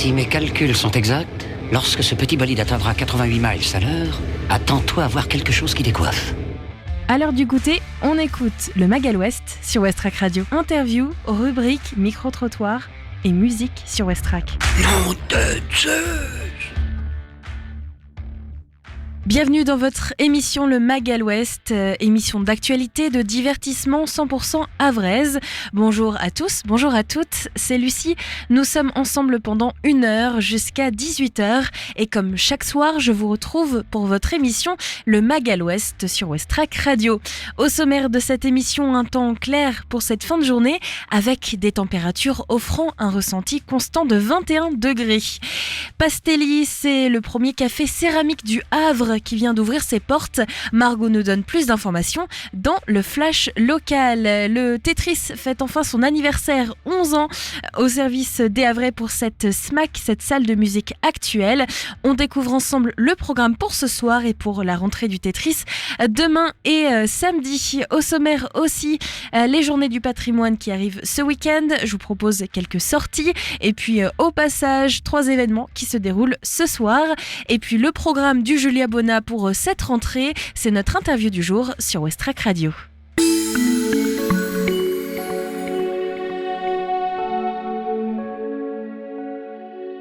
Si mes calculs sont exacts, lorsque ce petit bolide atteindra 88 miles à l'heure, attends-toi à voir quelque chose qui décoiffe. À l'heure du goûter, on écoute le Magal West sur Westrack Radio. Interview, rubrique, micro-trottoir et musique sur Westrack. Nom de Zeus! Bienvenue dans votre émission Le Magal West, émission d'actualité, de divertissement 100% havraise. Bonjour à tous, bonjour à toutes, c'est Lucie. Nous sommes ensemble pendant 1 heure jusqu'à 18h et comme chaque soir, je vous retrouve pour votre émission Le Magal West sur Westrack Radio. Au sommaire de cette émission, un temps clair pour cette fin de journée avec des températures offrant un ressenti constant de 21 degrés. Pastelli, c'est le premier café céramique du Havre qui vient d'ouvrir ses portes. Margot nous donne plus d'informations dans le flash local. Le Tetris fête enfin son anniversaire, 11 ans, au service des Havrais pour cette SMAC, cette salle de musique actuelle. On découvre ensemble le programme pour ce soir et pour la rentrée du Tetris demain et samedi. Au sommaire aussi, les journées du patrimoine qui arrivent ce week-end. Je vous propose quelques sorties et puis au passage, 3 événements qui se déroulent ce soir. Et puis le programme du Julia Bonnat pour cette rentrée, c'est notre interview du jour sur Westrack Radio.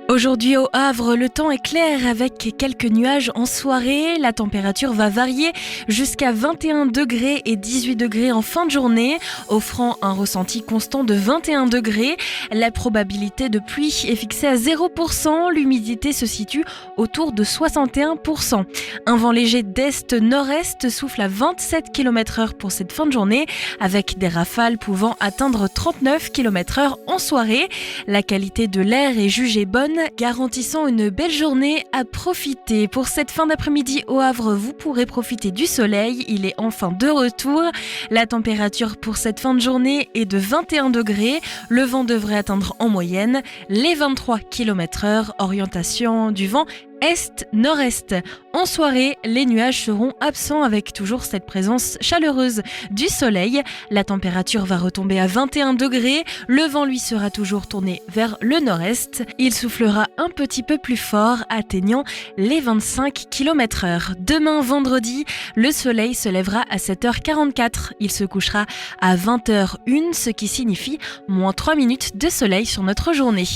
Aujourd'hui au Havre, le temps est clair avec quelques nuages en soirée. La température va varier jusqu'à 21 degrés et 18 degrés en fin de journée, offrant un ressenti constant de 21 degrés. La probabilité de pluie est fixée à 0%, l'humidité se situe autour de 61%. Un vent léger d'est-nord-est souffle à 27 km/h pour cette fin de journée, avec des rafales pouvant atteindre 39 km/h en soirée. La qualité de l'air est jugée bonne, garantissant une belle journée à profiter. Pour cette fin d'après-midi au Havre, vous pourrez profiter du soleil. Il est enfin de retour. La température pour cette fin de journée est de 21 degrés. Le vent devrait atteindre en moyenne les 23 km/h. Orientation du vent est-nord-est. En soirée, les nuages seront absents avec toujours cette présence chaleureuse du soleil. La température va retomber à 21 degrés. Le vent, lui, sera toujours tourné vers le nord-est. Il soufflera un petit peu plus fort, atteignant les 25 km/h. Demain, vendredi, le soleil se lèvera à 7h44. Il se couchera à 20h01, ce qui signifie moins 3 minutes de soleil sur notre journée.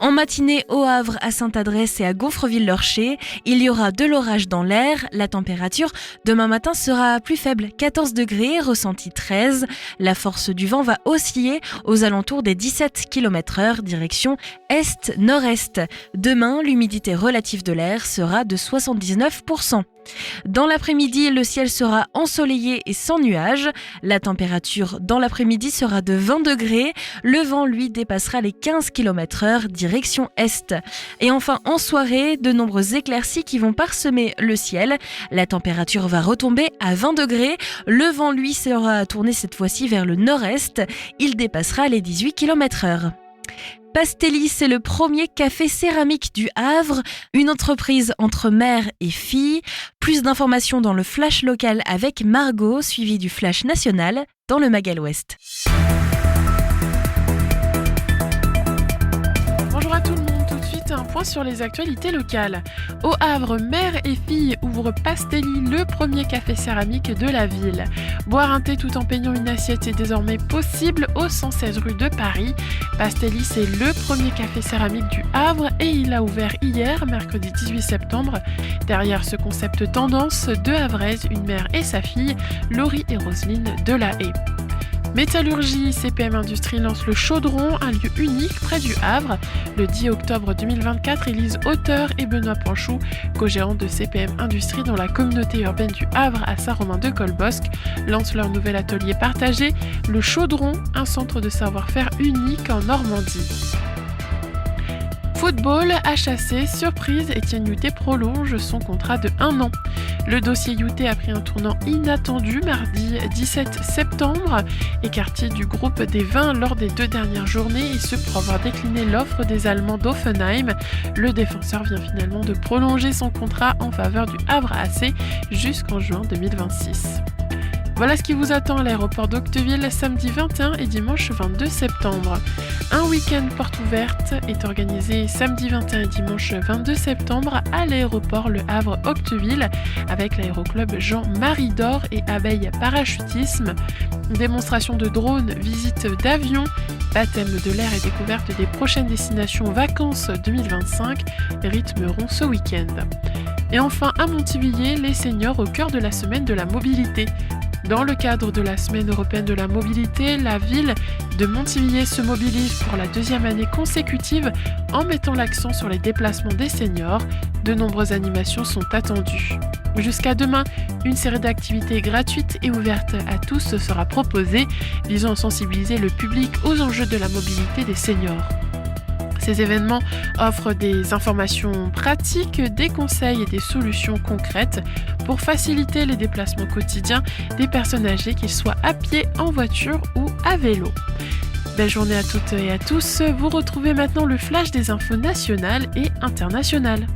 En matinée, au Havre, à Sainte-Adresse et à Gonfreville-le-Rocher, il y aura de l'orage dans l'air. La température demain matin sera plus faible, 14 degrés, ressenti 13. La force du vent va osciller aux alentours des 17 km/h, direction est-nord-est. Demain, l'humidité relative de l'air sera de 79%. Dans l'après-midi, le ciel sera ensoleillé et sans nuages. La température dans l'après-midi sera de 20 degrés. Le vent, lui, dépassera les 15 km/h, direction est. Et enfin, en soirée, de nombreuses éclaircies qui vont parsemer le ciel. La température va retomber à 20 degrés. Le vent, lui, sera tourné cette fois-ci vers le nord-est. Il dépassera les 18 km/h. Pastelli, c'est le premier café céramique du Havre, une entreprise entre mère et fille. Plus d'informations dans le flash local avec Margot, suivi du flash national dans le Magal West. Bonjour à tout le monde, tout de suite un point sur les actualités locales. Au Havre, mère et fille ouvrent Pastelli, le premier café céramique de la ville. Boire un thé tout en peignant une assiette est désormais possible au 116 rue de Paris. Pastelli, c'est le premier café céramique du Havre et il a ouvert hier, mercredi 18 septembre. Derrière ce concept tendance, 2 Havraises, une mère et sa fille, Laurie et Roselyne Delahaye. Métallurgie, CPM Industrie lance le Chaudron, un lieu unique près du Havre. Le 10 octobre 2024, Élise Auteur et Benoît Panchou, co-gérants de CPM Industrie dans la communauté urbaine du Havre à Saint-Romain-de-Colbosc, lancent leur nouvel atelier partagé, le Chaudron, un centre de savoir-faire unique en Normandie. Football, HAC, surprise, Etienne Youté prolonge son contrat de 1 an. Le dossier Youté a pris un tournant inattendu mardi 17 septembre. Écarté du groupe des 20 lors des 2 dernières journées et ce pour avoir décliné l'offre des Allemands d'Offenheim, le défenseur vient finalement de prolonger son contrat en faveur du Havre AC jusqu'en juin 2026. Voilà ce qui vous attend à l'aéroport d'Octeville samedi 21 et dimanche 22 septembre. Un week-end porte ouverte est organisé samedi 21 et dimanche 22 septembre à l'aéroport Le Havre-Octeville avec l'aéroclub Jean-Marie Dor et Abeille Parachutisme. Démonstration de drones, visite d'avions, baptême de l'air et découverte des prochaines destinations vacances 2025 rythmeront ce week-end. Et enfin à Montivilliers, les seniors au cœur de la semaine de la mobilité. Dans le cadre de la Semaine européenne de la mobilité, la ville de Montivilliers se mobilise pour la deuxième année consécutive en mettant l'accent sur les déplacements des seniors. De nombreuses animations sont attendues. Jusqu'à demain, une série d'activités gratuites et ouvertes à tous sera proposée, visant à sensibiliser le public aux enjeux de la mobilité des seniors. Ces événements offrent des informations pratiques, des conseils et des solutions concrètes pour faciliter les déplacements quotidiens des personnes âgées, qu'ils soient à pied, en voiture ou à vélo. Belle journée à toutes et à tous. Vous retrouvez maintenant le flash des infos nationales et internationales.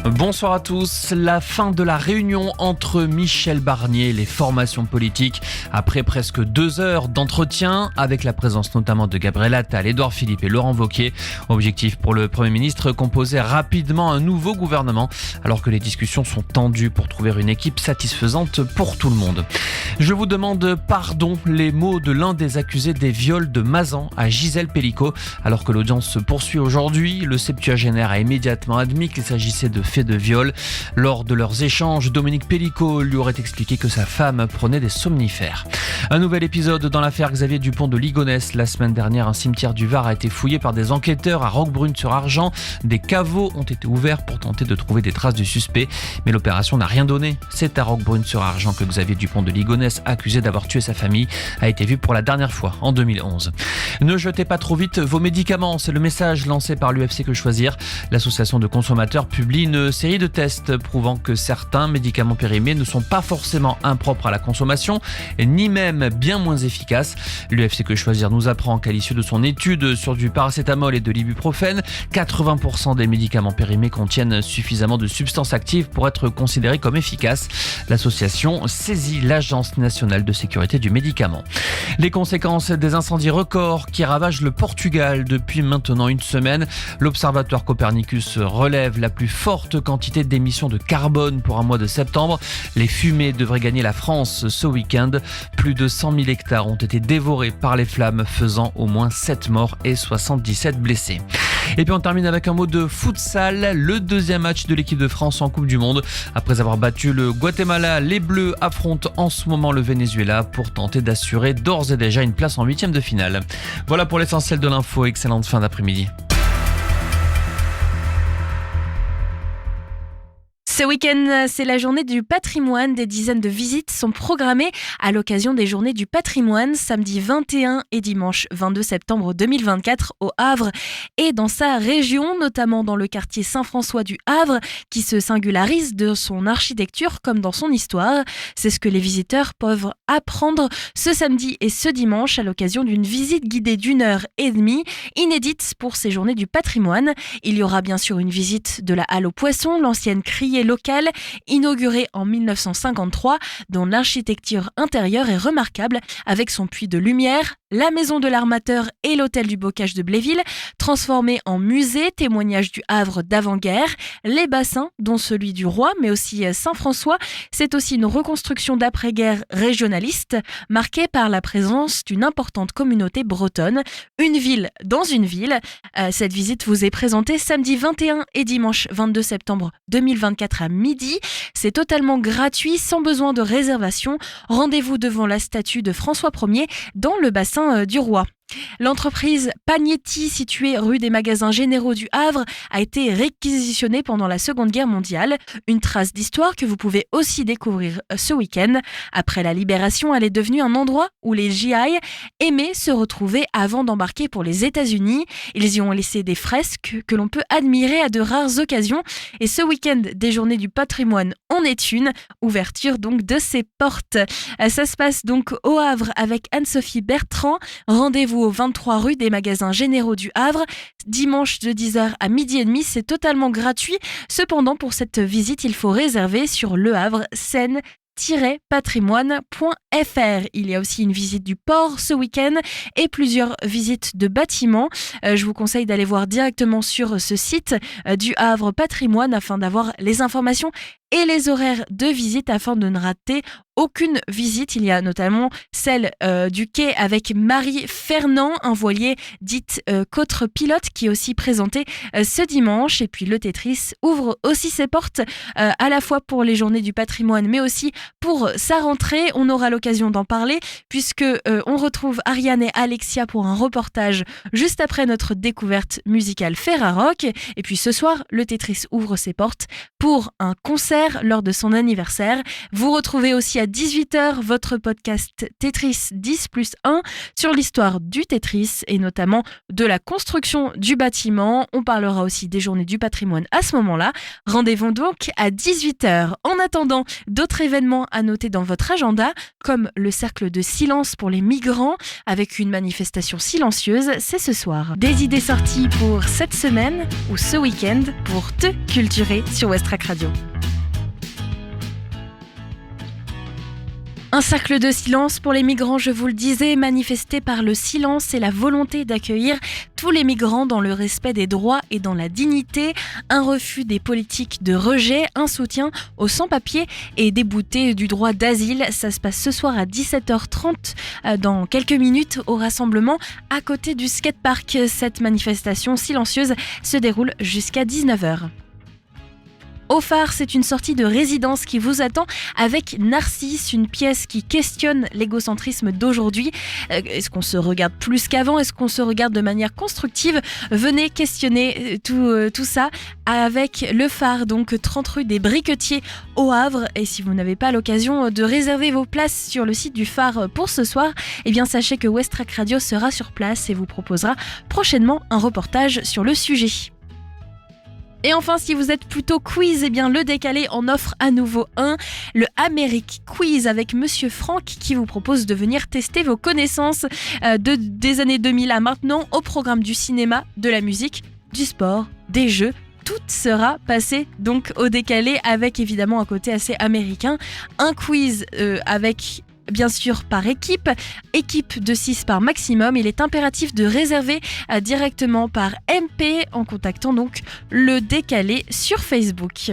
Bonsoir à tous. La fin de la réunion entre Michel Barnier et les formations politiques après presque 2 heures d'entretien avec la présence notamment de Gabriel Attal, Édouard Philippe et Laurent Wauquiez. Objectif pour le Premier ministre, composer rapidement un nouveau gouvernement alors que les discussions sont tendues pour trouver une équipe satisfaisante pour tout le monde. Je vous demande pardon, les mots de l'un des accusés des viols de Mazan à Gisèle Pelicot. Alors que l'audience se poursuit aujourd'hui, le septuagénaire a immédiatement admis qu'il s'agissait de faits de viol. Lors de leurs échanges, Dominique Pelicot lui aurait expliqué que sa femme prenait des somnifères. Un nouvel épisode dans l'affaire Xavier Dupont de Ligonnès. La semaine dernière, un cimetière du Var a été fouillé par des enquêteurs à Roquebrune-sur-Argent. Des caveaux ont été ouverts pour tenter de trouver des traces du suspect, mais l'opération n'a rien donné. C'est à Roquebrune-sur-Argent que Xavier Dupont de Ligonnès, accusé d'avoir tué sa famille, a été vu pour la dernière fois en 2011. Ne jetez pas trop vite vos médicaments, c'est le message lancé par l'UFC Que Choisir. L'association de consommateurs publie une série de tests prouvant que certains médicaments périmés ne sont pas forcément impropres à la consommation, ni même bien moins efficaces. L'UFC Que Choisir nous apprend qu'à l'issue de son étude sur du paracétamol et de l'ibuprofène, 80% des médicaments périmés contiennent suffisamment de substances actives pour être considérés comme efficaces. L'association saisit l'Agence nationale de sécurité du médicament. Les conséquences des incendies records qui ravagent le Portugal depuis maintenant une semaine. L'Observatoire Copernicus relève la plus forte quantité d'émissions de carbone pour un mois de septembre. Les fumées devraient gagner la France ce week-end. Plus de 100 000 hectares ont été dévorés par les flammes, faisant au moins 7 morts et 77 blessés. Et puis on termine avec un mot de futsal, le deuxième match de l'équipe de France en Coupe du Monde. Après avoir battu le Guatemala, les Bleus affrontent en ce moment le Venezuela pour tenter d'assurer d'ores et déjà une place en 8e de finale. Voilà pour l'essentiel de l'info, excellente fin d'après-midi. Ce week-end, c'est la journée du patrimoine. Des dizaines de visites sont programmées à l'occasion des journées du patrimoine, samedi 21 et dimanche 22 septembre 2024 au Havre et dans sa région, notamment dans le quartier Saint-François du Havre, qui se singularise de son architecture comme dans son histoire. C'est ce que les visiteurs peuvent apprendre ce samedi et ce dimanche à l'occasion d'une visite guidée d'1h30, inédite pour ces journées du patrimoine. Il y aura bien sûr une visite de la Halle aux Poissons, l'ancienne criée locale, inaugurée en 1953, dont l'architecture intérieure est remarquable avec son puits de lumière, la maison de l'armateur et l'hôtel du bocage de Bléville, transformés en musée, témoignage du Havre d'avant-guerre, les bassins, dont celui du Roi, mais aussi Saint-François. C'est aussi une reconstruction d'après-guerre régionaliste, marquée par la présence d'une importante communauté bretonne. Une ville dans une ville. Cette visite vous est présentée samedi 21 et dimanche 22 septembre 2024 à midi. C'est totalement gratuit, sans besoin de réservation. Rendez-vous devant la statue de François Ier dans le bassin du Roi. L'entreprise Pagnetti, située rue des Magasins Généraux du Havre, a été réquisitionnée pendant la Seconde Guerre mondiale. Une trace d'histoire que vous pouvez aussi découvrir ce week-end. Après la libération, elle est devenue un endroit où les GI aimaient se retrouver avant d'embarquer pour les États-Unis. Ils y ont laissé des fresques que l'on peut admirer à de rares occasions. Et ce week-end des Journées du patrimoine en est une. Ouverture donc de ses portes. Ça se passe donc au Havre avec Anne-Sophie Bertrand. Rendez-vous Rendez-vous au 23 rue des Magasins Généraux du Havre, dimanche de 10h à 12h30, c'est totalement gratuit. Cependant, pour cette visite, il faut réserver sur Le Havre Seine-patrimoine.fr. Il y a aussi une visite du port ce week-end et plusieurs visites de bâtiments. Je vous conseille d'aller voir directement sur ce site du Havre Patrimoine afin d'avoir les informations et les horaires de visite afin de ne rater aucune visite. Il y a notamment celle du quai avec Marie Fernand, un voilier dite Côtre Pilote qui est aussi présenté ce dimanche. Et puis le Tetris ouvre aussi ses portes à la fois pour les journées du patrimoine mais aussi pour sa rentrée. On aura l'occasion d'en parler puisque on retrouve Ariane et Alexia pour un reportage juste après notre découverte musicale Ferrarock. Et puis ce soir, le Tetris ouvre ses portes pour un concert lors de son anniversaire. Vous retrouvez aussi à 18h votre podcast Tetris 10+1 sur l'histoire du Tetris et notamment de la construction du bâtiment. On parlera aussi des journées du patrimoine à ce moment-là. Rendez-vous donc à 18h. En attendant, d'autres événements à noter dans votre agenda, comme le cercle de silence pour les migrants avec une manifestation silencieuse, c'est ce soir. Des idées sorties pour cette semaine ou ce week-end pour te culturer sur Westrack Radio. Un cercle de silence pour les migrants, je vous le disais, manifesté par le silence et la volonté d'accueillir tous les migrants dans le respect des droits et dans la dignité. Un refus des politiques de rejet, un soutien aux sans-papiers et déboutés du droit d'asile. Ça se passe ce soir à 17h30 dans quelques minutes au rassemblement à côté du skatepark. Cette manifestation silencieuse se déroule jusqu'à 19h. Au phare, c'est une sortie de résidence qui vous attend avec Narcisse, une pièce qui questionne l'égocentrisme d'aujourd'hui. Est-ce qu'on se regarde plus qu'avant ? Est-ce qu'on se regarde de manière constructive ? Venez questionner tout ça avec le phare, donc 30 rue des Briquetiers au Havre. Et si vous n'avez pas l'occasion de réserver vos places sur le site du phare pour ce soir, eh bien sachez que Westrack Radio sera sur place et vous proposera prochainement un reportage sur le sujet. Et enfin, si vous êtes plutôt quiz, eh bien le décalé en offre à nouveau un, le Amérique Quiz avec Monsieur Franck qui vous propose de venir tester vos connaissances des années 2000 à maintenant au programme du cinéma, de la musique, du sport, des jeux. Tout sera passé donc au décalé avec évidemment un côté assez américain. Un quiz avec... bien sûr par équipe de 6 par maximum. Il est impératif de réserver directement par MP en contactant donc le décalé sur Facebook.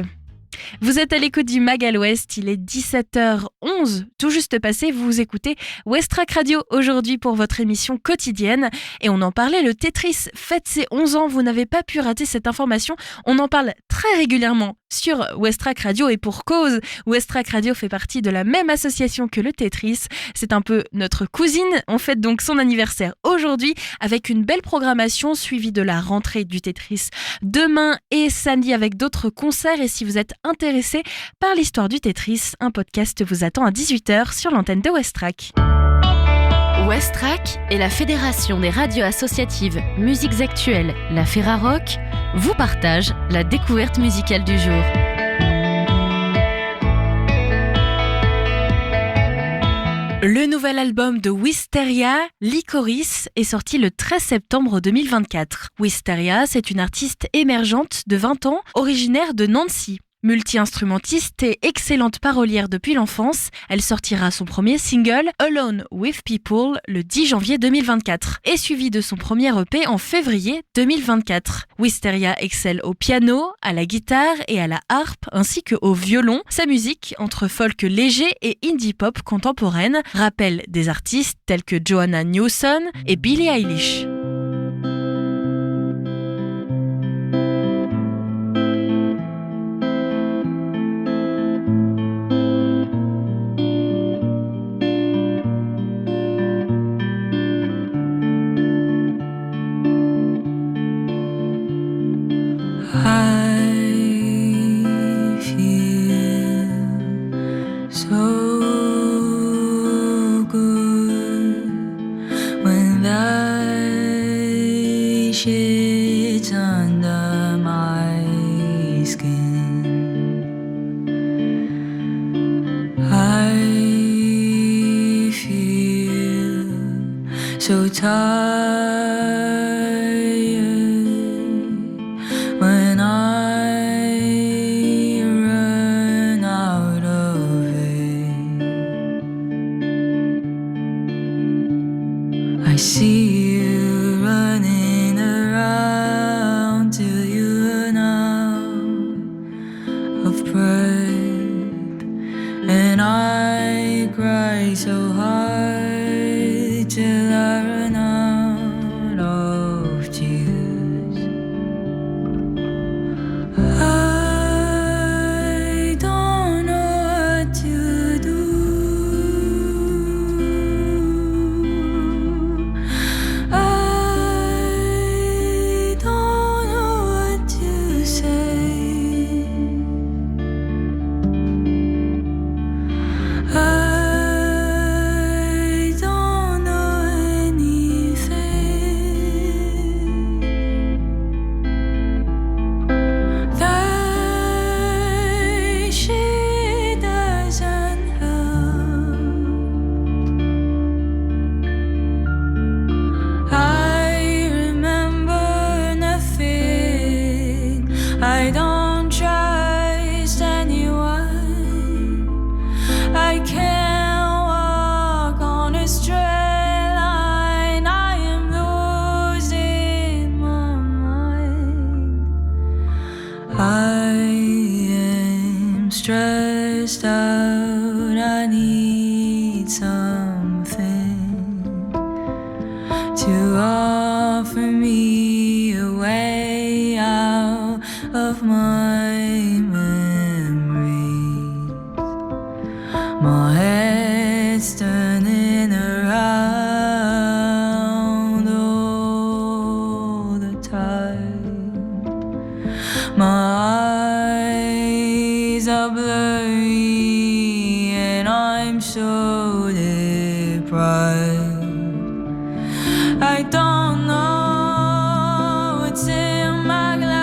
Vous êtes à l'écoute du Mag à l'Ouest, il est 17h11, tout juste passé, vous écoutez Westrack Radio aujourd'hui pour votre émission quotidienne. Et on en parlait, le Tetris fête ses 11 ans, vous n'avez pas pu rater cette information, on en parle très régulièrement sur Westrack Radio et pour cause, Westrack Radio fait partie de la même association que le Tetris, c'est un peu notre cousine, on fête donc son anniversaire aujourd'hui avec une belle programmation suivie de la rentrée du Tetris demain et samedi avec d'autres concerts. Et si vous êtes intéressé par l'histoire du Tetris, un podcast vous attend à 18h sur l'antenne de Westrack. Westrack et la Fédération des radios associatives Musiques Actuelles, la Ferrarock, vous partagent la découverte musicale du jour. Le nouvel album de Wisteria, Licorice, est sorti le 13 septembre 2024. Wisteria, c'est une artiste émergente de 20 ans, originaire de Nancy. Multi-instrumentiste et excellente parolière depuis l'enfance, elle sortira son premier single, Alone with People, le 10 janvier 2024, et suivi de son premier EP en février 2024. Wisteria excelle au piano, à la guitare et à la harpe, ainsi qu'au violon. Sa musique, entre folk léger et indie pop contemporaine, rappelle des artistes tels que Joanna Newson et Billie Eilish. Shits under my skin. I feel so tired when I run out of it. I see you running around till you run out of breath, and I cry so hard till I run out of tears. I don't know what to do. I don't know what to say. I don't know anything that she doesn't help. I remember nothing. I don't trust anyone. I can't walk on a straight line. I am losing my mind. I am stressed out. I need something to offer me a way out of my memories. My head's turning around all the time. My eyes are blurry and I'm so deprived. I don't know what's in my glass.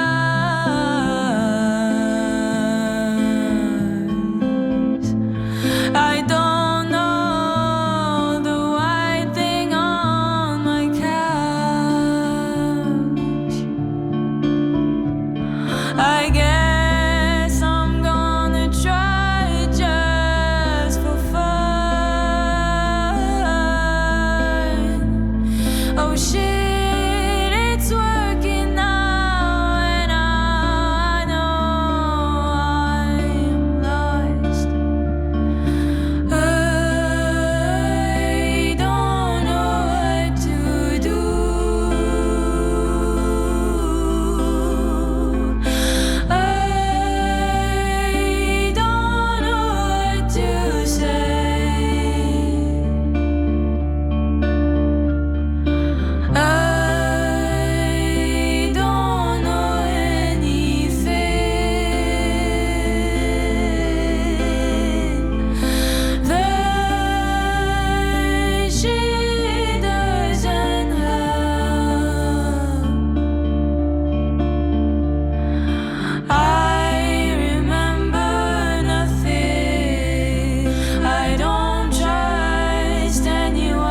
I don't know the white thing on my couch. I guess I'm gonna try just for fun. Oh shit, it's working now, and I know I'm lost. I don't know what to do. I don't know what to say. I don't know anything that she doesn't have. I remember nothing. I don't trust anyone.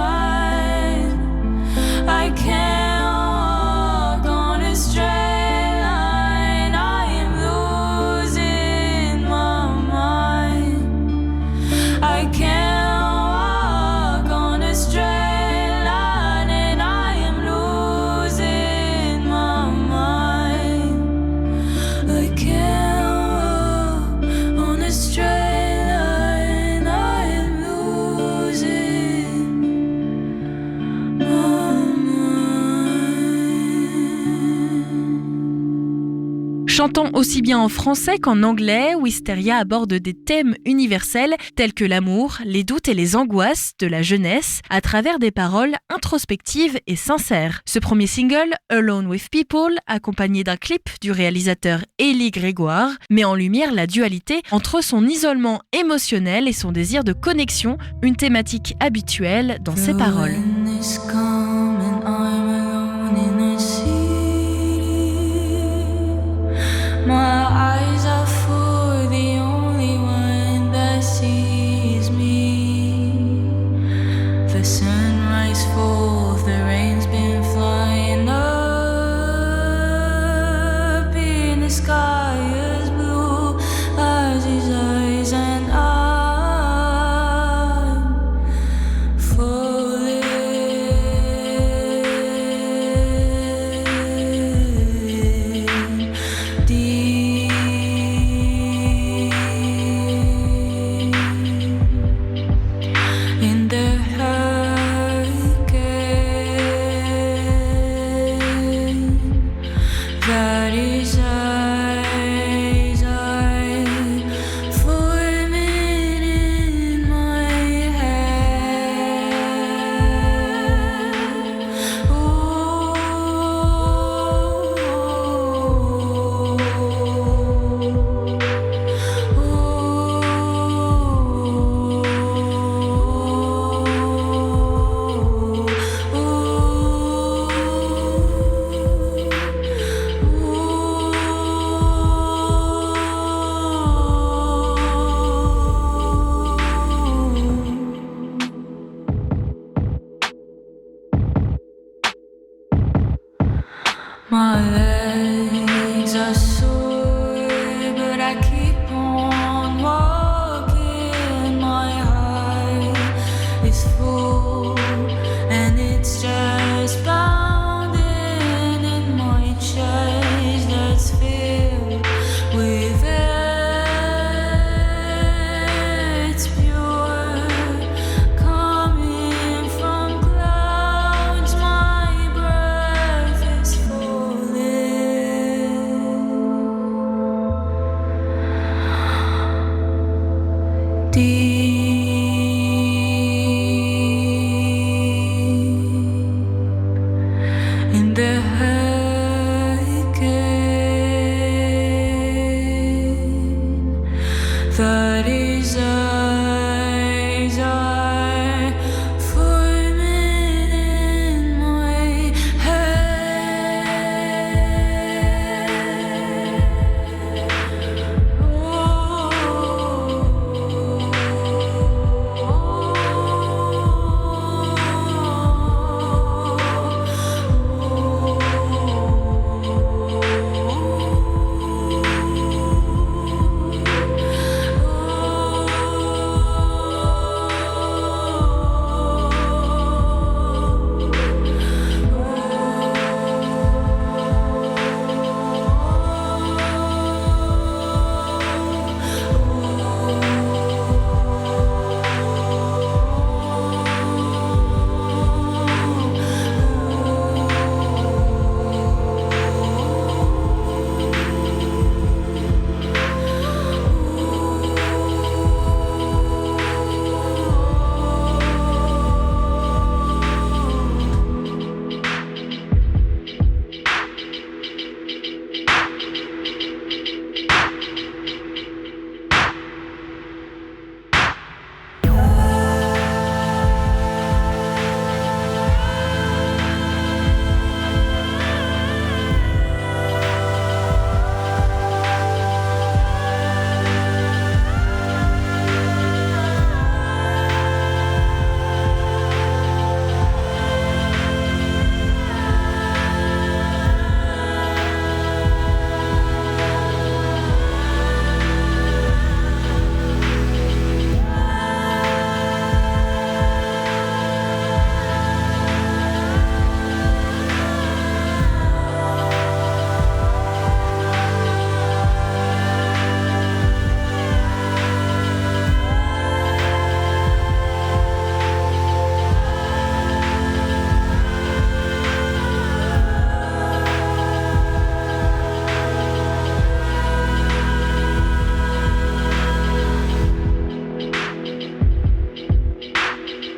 I can't walk on a straight line. I am losing my mind. I can't walk on a straight line, and I am losing my mind. I can't walk on a straight line. I am losing my mind. Chantant aussi bien en français qu'en anglais, Wisteria aborde des thèmes universels tels que l'amour, les doutes et les angoisses de la jeunesse à travers des paroles introspectives et sincères. Ce premier single, Alone with People, accompagné d'un clip du réalisateur Élie Grégoire, met en lumière la dualité entre son isolement émotionnel et son désir de connexion, une thématique habituelle dans ses paroles. When it's come and I'm alone in a city, my eyes are for the only one that sees me. The sun sunrise forth, the rain's been flying up in the sky as blue as his eyes, and I'm falling deep in the hurricane that is eyes are forming in my head. My legs are sore, but I keep on walking. My heart is full, and it's just pounding in my chest that's filled with air. It's pure, coming from clouds. My breath is falling deep in the hurricane that is eyes are forming in my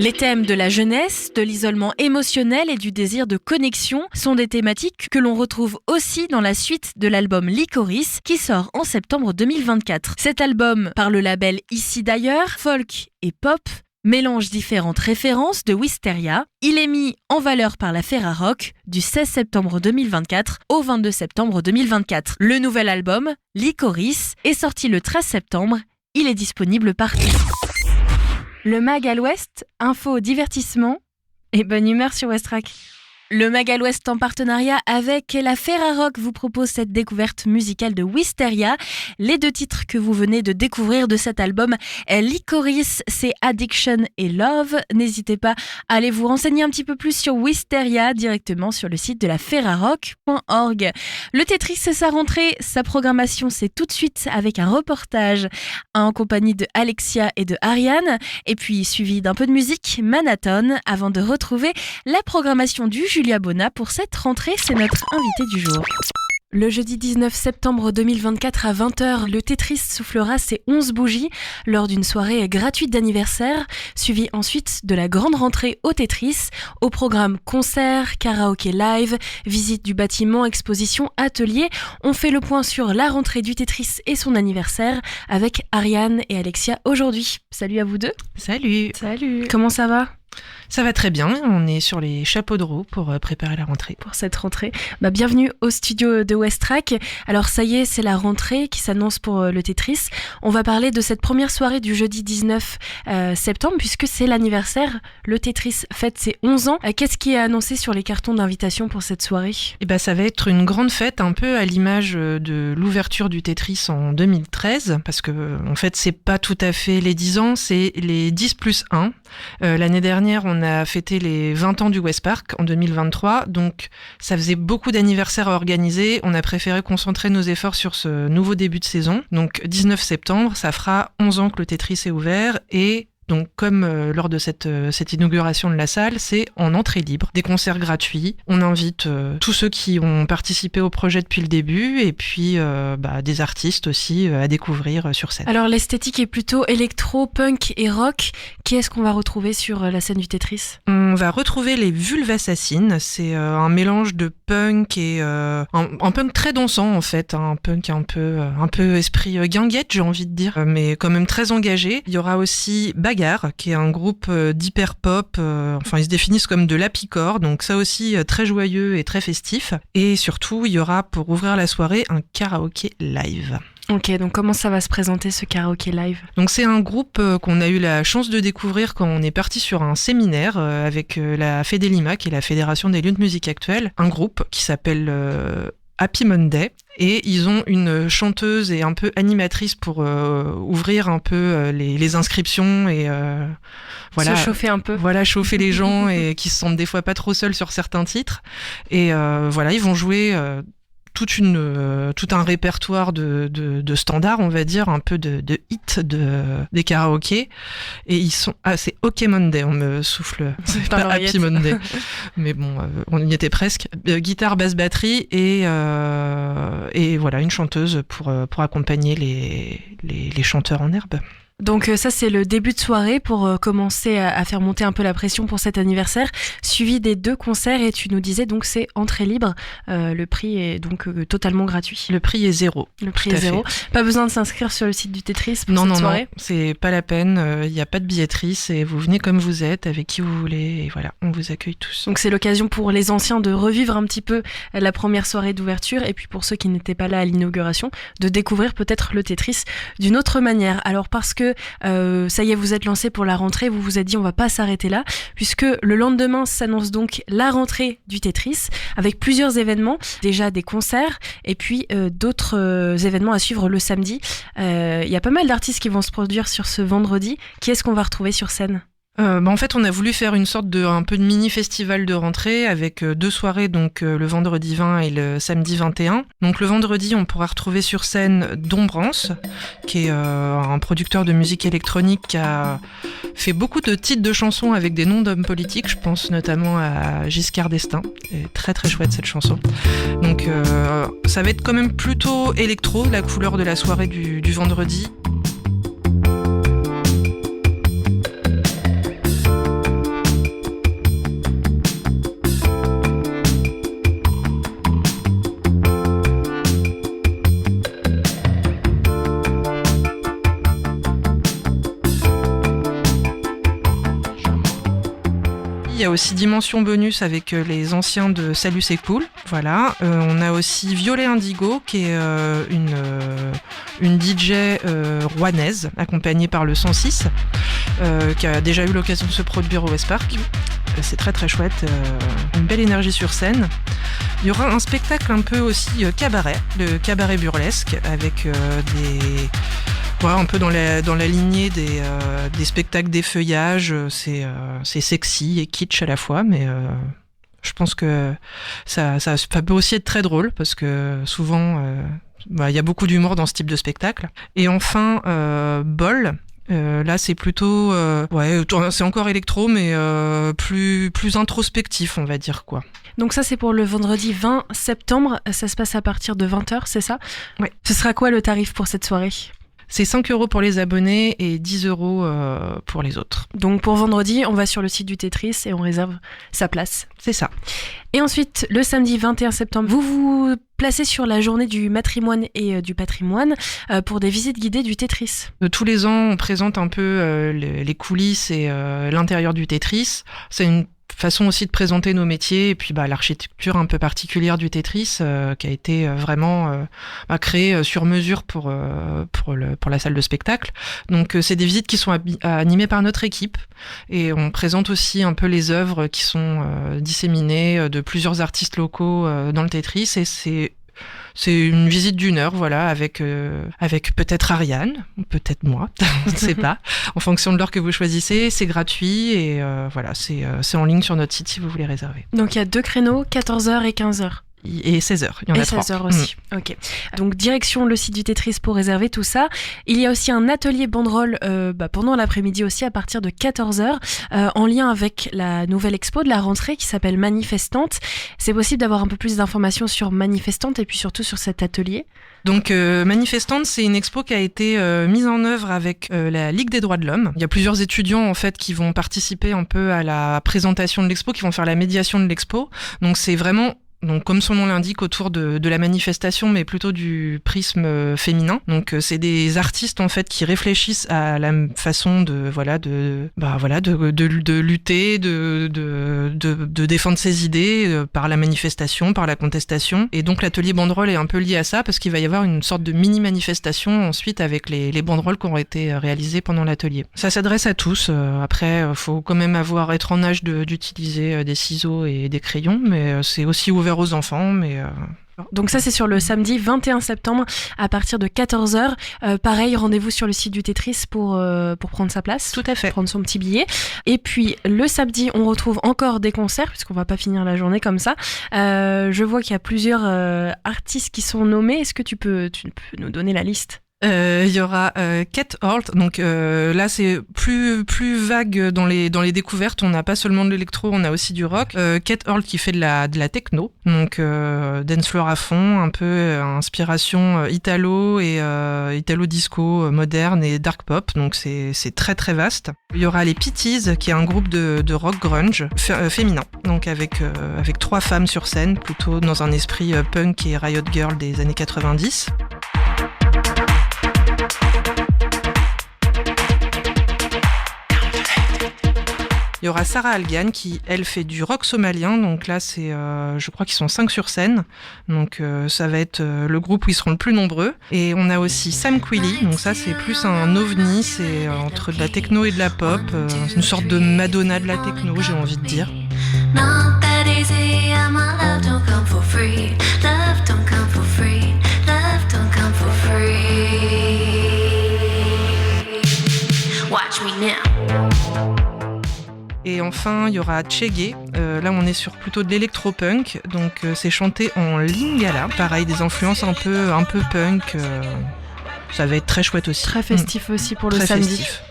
Les thèmes de la jeunesse, de l'isolement émotionnel et du désir de connexion sont des thématiques que l'on retrouve aussi dans la suite de l'album Licorice qui sort en septembre 2024. Cet album, par le label Ici d'ailleurs, folk et pop, mélange différentes références de Wisteria. Il est mis en valeur par la Ferrarock du 16 septembre 2024 au 22 septembre 2024. Le nouvel album, Licorice, est sorti le 13 septembre. Il est disponible partout. Le Mag à l'Ouest, info, divertissement et bonne humeur sur Westrack. Le Magal Ouest en partenariat avec la Ferrarock vous propose cette découverte musicale de Wisteria. Les 2 titres que vous venez de découvrir de cet album, Licorice, c'est Addiction et Love. N'hésitez pas à aller vous renseigner un petit peu plus sur Wisteria directement sur le site de la ferrarock.org. Le Tetris, c'est sa rentrée, sa programmation, c'est tout de suite avec un reportage en compagnie de Alexia et de Ariane, et puis suivi d'un peu de musique, Manaton, avant de retrouver la programmation du Julia Bona pour cette rentrée, c'est notre invité du jour. Le jeudi 19 septembre 2024 à 20h, le Tetris soufflera ses 11 bougies lors d'une soirée gratuite d'anniversaire, suivie ensuite de la grande rentrée au Tetris, au programme concert, karaoké live, visite du bâtiment, exposition, atelier. On fait le point sur la rentrée du Tetris et son anniversaire avec Ariane et Alexia aujourd'hui. Salut à vous deux. Salut. Salut. Comment ça va ? Ça va très bien, on est sur les chapeaux de roue pour préparer la rentrée. Pour cette rentrée. Bienvenue au studio de Westrack. Alors ça y est, c'est la rentrée qui s'annonce pour le Tetris. On va parler de cette première soirée du jeudi 19 septembre puisque c'est l'anniversaire. Le Tetris fête ses 11 ans. Qu'est-ce qui est annoncé sur les cartons d'invitation pour cette soirée ? Ça va être une grande fête, un peu à l'image de l'ouverture du Tetris en 2013, parce que en fait c'est pas tout à fait les 10 ans, c'est les 10 plus 1. L'année dernière, on a fêté les 20 ans du Westpark en 2023, donc ça faisait beaucoup d'anniversaires à organiser. On a préféré concentrer nos efforts sur ce nouveau début de saison. Donc 19 septembre, ça fera 11 ans que le Tetris est ouvert et donc comme lors de cette inauguration de la salle, c'est en entrée libre, des concerts gratuits. On invite tous ceux qui ont participé au projet depuis le début et puis des artistes aussi à découvrir sur scène. Alors l'esthétique est plutôt électro, punk et rock. Qui est-ce qu'on va retrouver sur la scène du Tetris ? On va retrouver les Vulvassassines. C'est un mélange de punk et un punk très dansant en fait, un punk un peu esprit guinguette j'ai envie de dire, mais quand même très engagé. Il y aura aussi Bagarre, qui est un groupe d'hyper pop, ils se définissent comme de l'happycore, donc ça aussi très joyeux et très festif. Et surtout, il y aura pour ouvrir la soirée un karaoké live. Ok, donc comment ça va se présenter ce karaoké live ? Donc c'est un groupe qu'on a eu la chance de découvrir quand on est parti sur un séminaire avec la Fédélima, qui est la Fédération des lieux de musique actuelle, un groupe qui s'appelle Happy Monday. Et ils ont une chanteuse et un peu animatrice pour ouvrir un peu les inscriptions et se chauffer un peu. Voilà, chauffer les gens et qui se sentent des fois pas trop seuls sur certains titres. Et ils vont jouer tout un répertoire de standards, on va dire, un peu de hits des karaokés. Et ils sont... c'est OK Monday, on me souffle. C'est pas Happy Monday. Mais bon, on y était presque. Guitare, basse, batterie et voilà, une chanteuse pour accompagner les chanteurs en herbe. Donc ça c'est le début de soirée pour commencer à faire monter un peu la pression pour cet anniversaire, suivi des 2 concerts et tu nous disais donc c'est entrée libre, le prix est donc totalement gratuit. Le prix est 0. Le prix est 0. Pas besoin de s'inscrire sur le site du Tetris pour cette soirée ? Non, c'est pas la peine, il n'y a pas de billetterie, vous venez comme vous êtes, avec qui vous voulez et voilà, on vous accueille tous. Donc c'est l'occasion pour les anciens de revivre un petit peu la première soirée d'ouverture et puis pour ceux qui n'étaient pas là à l'inauguration, de découvrir peut-être le Tetris d'une autre manière. Alors parce que ça y est, vous êtes lancé pour la rentrée, vous vous êtes dit on va pas s'arrêter là, puisque le lendemain s'annonce donc la rentrée du Tetris, avec plusieurs événements, déjà des concerts, et puis d'autres événements à suivre le samedi. Il y a pas mal d'artistes qui vont se produire sur ce vendredi. Qui est-ce qu'on va retrouver sur scène ? En fait, on a voulu faire une sorte un peu de mini-festival de rentrée avec 2 soirées, donc le vendredi 20 et le samedi 21. Donc le vendredi, on pourra retrouver sur scène Dombrance, qui est un producteur de musique électronique qui a fait beaucoup de titres de chansons avec des noms d'hommes politiques. Je pense notamment à Giscard d'Estaing. C'est très très chouette cette chanson. Donc ça va être quand même plutôt électro, la couleur de la soirée du vendredi. Il y a aussi Dimension Bonus avec les anciens de Salut c'est cool. Voilà. On a aussi Violet Indigo qui est une DJ rouennaise accompagnée par le 106 qui a déjà eu l'occasion de se produire au Westpark. c'est très très chouette, une belle énergie sur scène. Il y aura un spectacle un peu aussi cabaret, le cabaret burlesque, avec un peu dans la lignée des spectacles d'effeuillage. C'est sexy et kitsch à la fois, mais je pense que ça peut aussi être très drôle, parce que souvent il y a beaucoup d'humour dans ce type de spectacle. Et enfin, Bol. Là, c'est plutôt, c'est encore électro, mais plus introspectif, on va dire, quoi. Donc ça, c'est pour le vendredi 20 septembre. Ça se passe à partir de 20h, c'est ça ? Ouais. Ce sera quoi le tarif pour cette soirée ? C'est 5 € pour les abonnés et 10 € pour les autres. Donc pour vendredi, on va sur le site du Tetris et on réserve sa place. C'est ça. Et ensuite, le samedi 21 septembre, vous vous placez sur la journée du matrimoine et du patrimoine pour des visites guidées du Tetris. Tous les ans, on présente un peu les coulisses et l'intérieur du Tetris. C'est une façon aussi de présenter nos métiers et puis l'architecture un peu particulière du Tetris qui a été vraiment créée sur mesure pour la salle de spectacle. Donc c'est des visites qui sont animées par notre équipe et on présente aussi un peu les œuvres qui sont disséminées de plusieurs artistes locaux dans le Tetris, et c'est une visite d'1 heure, voilà, avec peut-être Ariane, ou peut-être moi, je ne sais pas, en fonction de l'heure que vous choisissez. C'est gratuit et voilà, c'est en ligne sur notre site si vous voulez réserver. Donc il y a 2 créneaux, 14h et 15h. Et 16h, il y en a 3. 16h aussi, ok. Donc direction le site du Tetris pour réserver tout ça. Il y a aussi un atelier banderole pendant l'après-midi aussi à partir de 14h en lien avec la nouvelle expo de la rentrée qui s'appelle Manifestante. C'est possible d'avoir un peu plus d'informations sur Manifestante et puis surtout sur cet atelier. Donc Manifestante, c'est une expo qui a été mise en œuvre avec la Ligue des droits de l'homme. Il y a plusieurs étudiants en fait qui vont participer un peu à la présentation de l'expo, qui vont faire la médiation de l'expo. Donc c'est vraiment, donc comme son nom l'indique, autour de la manifestation, mais plutôt du prisme féminin. Donc c'est des artistes en fait qui réfléchissent à la façon de lutter, de défendre ses idées par la manifestation, par la contestation. Et donc l'atelier banderole est un peu lié à ça, parce qu'il va y avoir une sorte de mini manifestation ensuite avec les banderoles qui ont été réalisées pendant l'atelier. Ça s'adresse à tous. Après, faut quand même être en âge d'utiliser des ciseaux et des crayons, mais c'est aussi ouvert aux enfants, mais Donc ça, c'est sur le samedi 21 septembre à partir de 14h. Pareil, rendez-vous sur le site du Tetris pour prendre sa place. Tout à fait. Prendre son petit billet. Et puis le samedi, on retrouve encore des concerts puisqu'on va pas finir la journée comme ça. Je vois qu'il y a plusieurs artistes qui sont nommés. Est-ce que tu peux nous donner la liste ? Il y aura Kate Holt, donc là c'est plus vague dans les découvertes. On n'a pas seulement de l'électro, on a aussi du rock. Kate Holt qui fait de la techno, donc dance floor à fond, un peu inspiration italo et italo disco moderne et dark pop, donc c'est très très vaste. Il y aura les Pitties qui est un groupe de rock grunge féminin, donc avec 3 femmes sur scène, plutôt dans un esprit punk et Riot Girl des années 90. Il y aura Sarah Algan qui, elle, fait du rock somalien. Donc là, je crois qu'ils sont 5 sur scène. Donc ça va être le groupe où ils seront le plus nombreux. Et on a aussi Sam Quilly. Donc ça, c'est plus un ovni. C'est entre de la techno et de la pop. C'est une sorte de Madonna de la techno, j'ai envie de dire. Watch me now. Et enfin, il y aura Chege. Là, on est sur plutôt de l'électropunk. Donc, c'est chanté en lingala. Pareil, des influences un peu punk. Ça va être très chouette aussi. Très festif aussi pour le très samedi. Festif.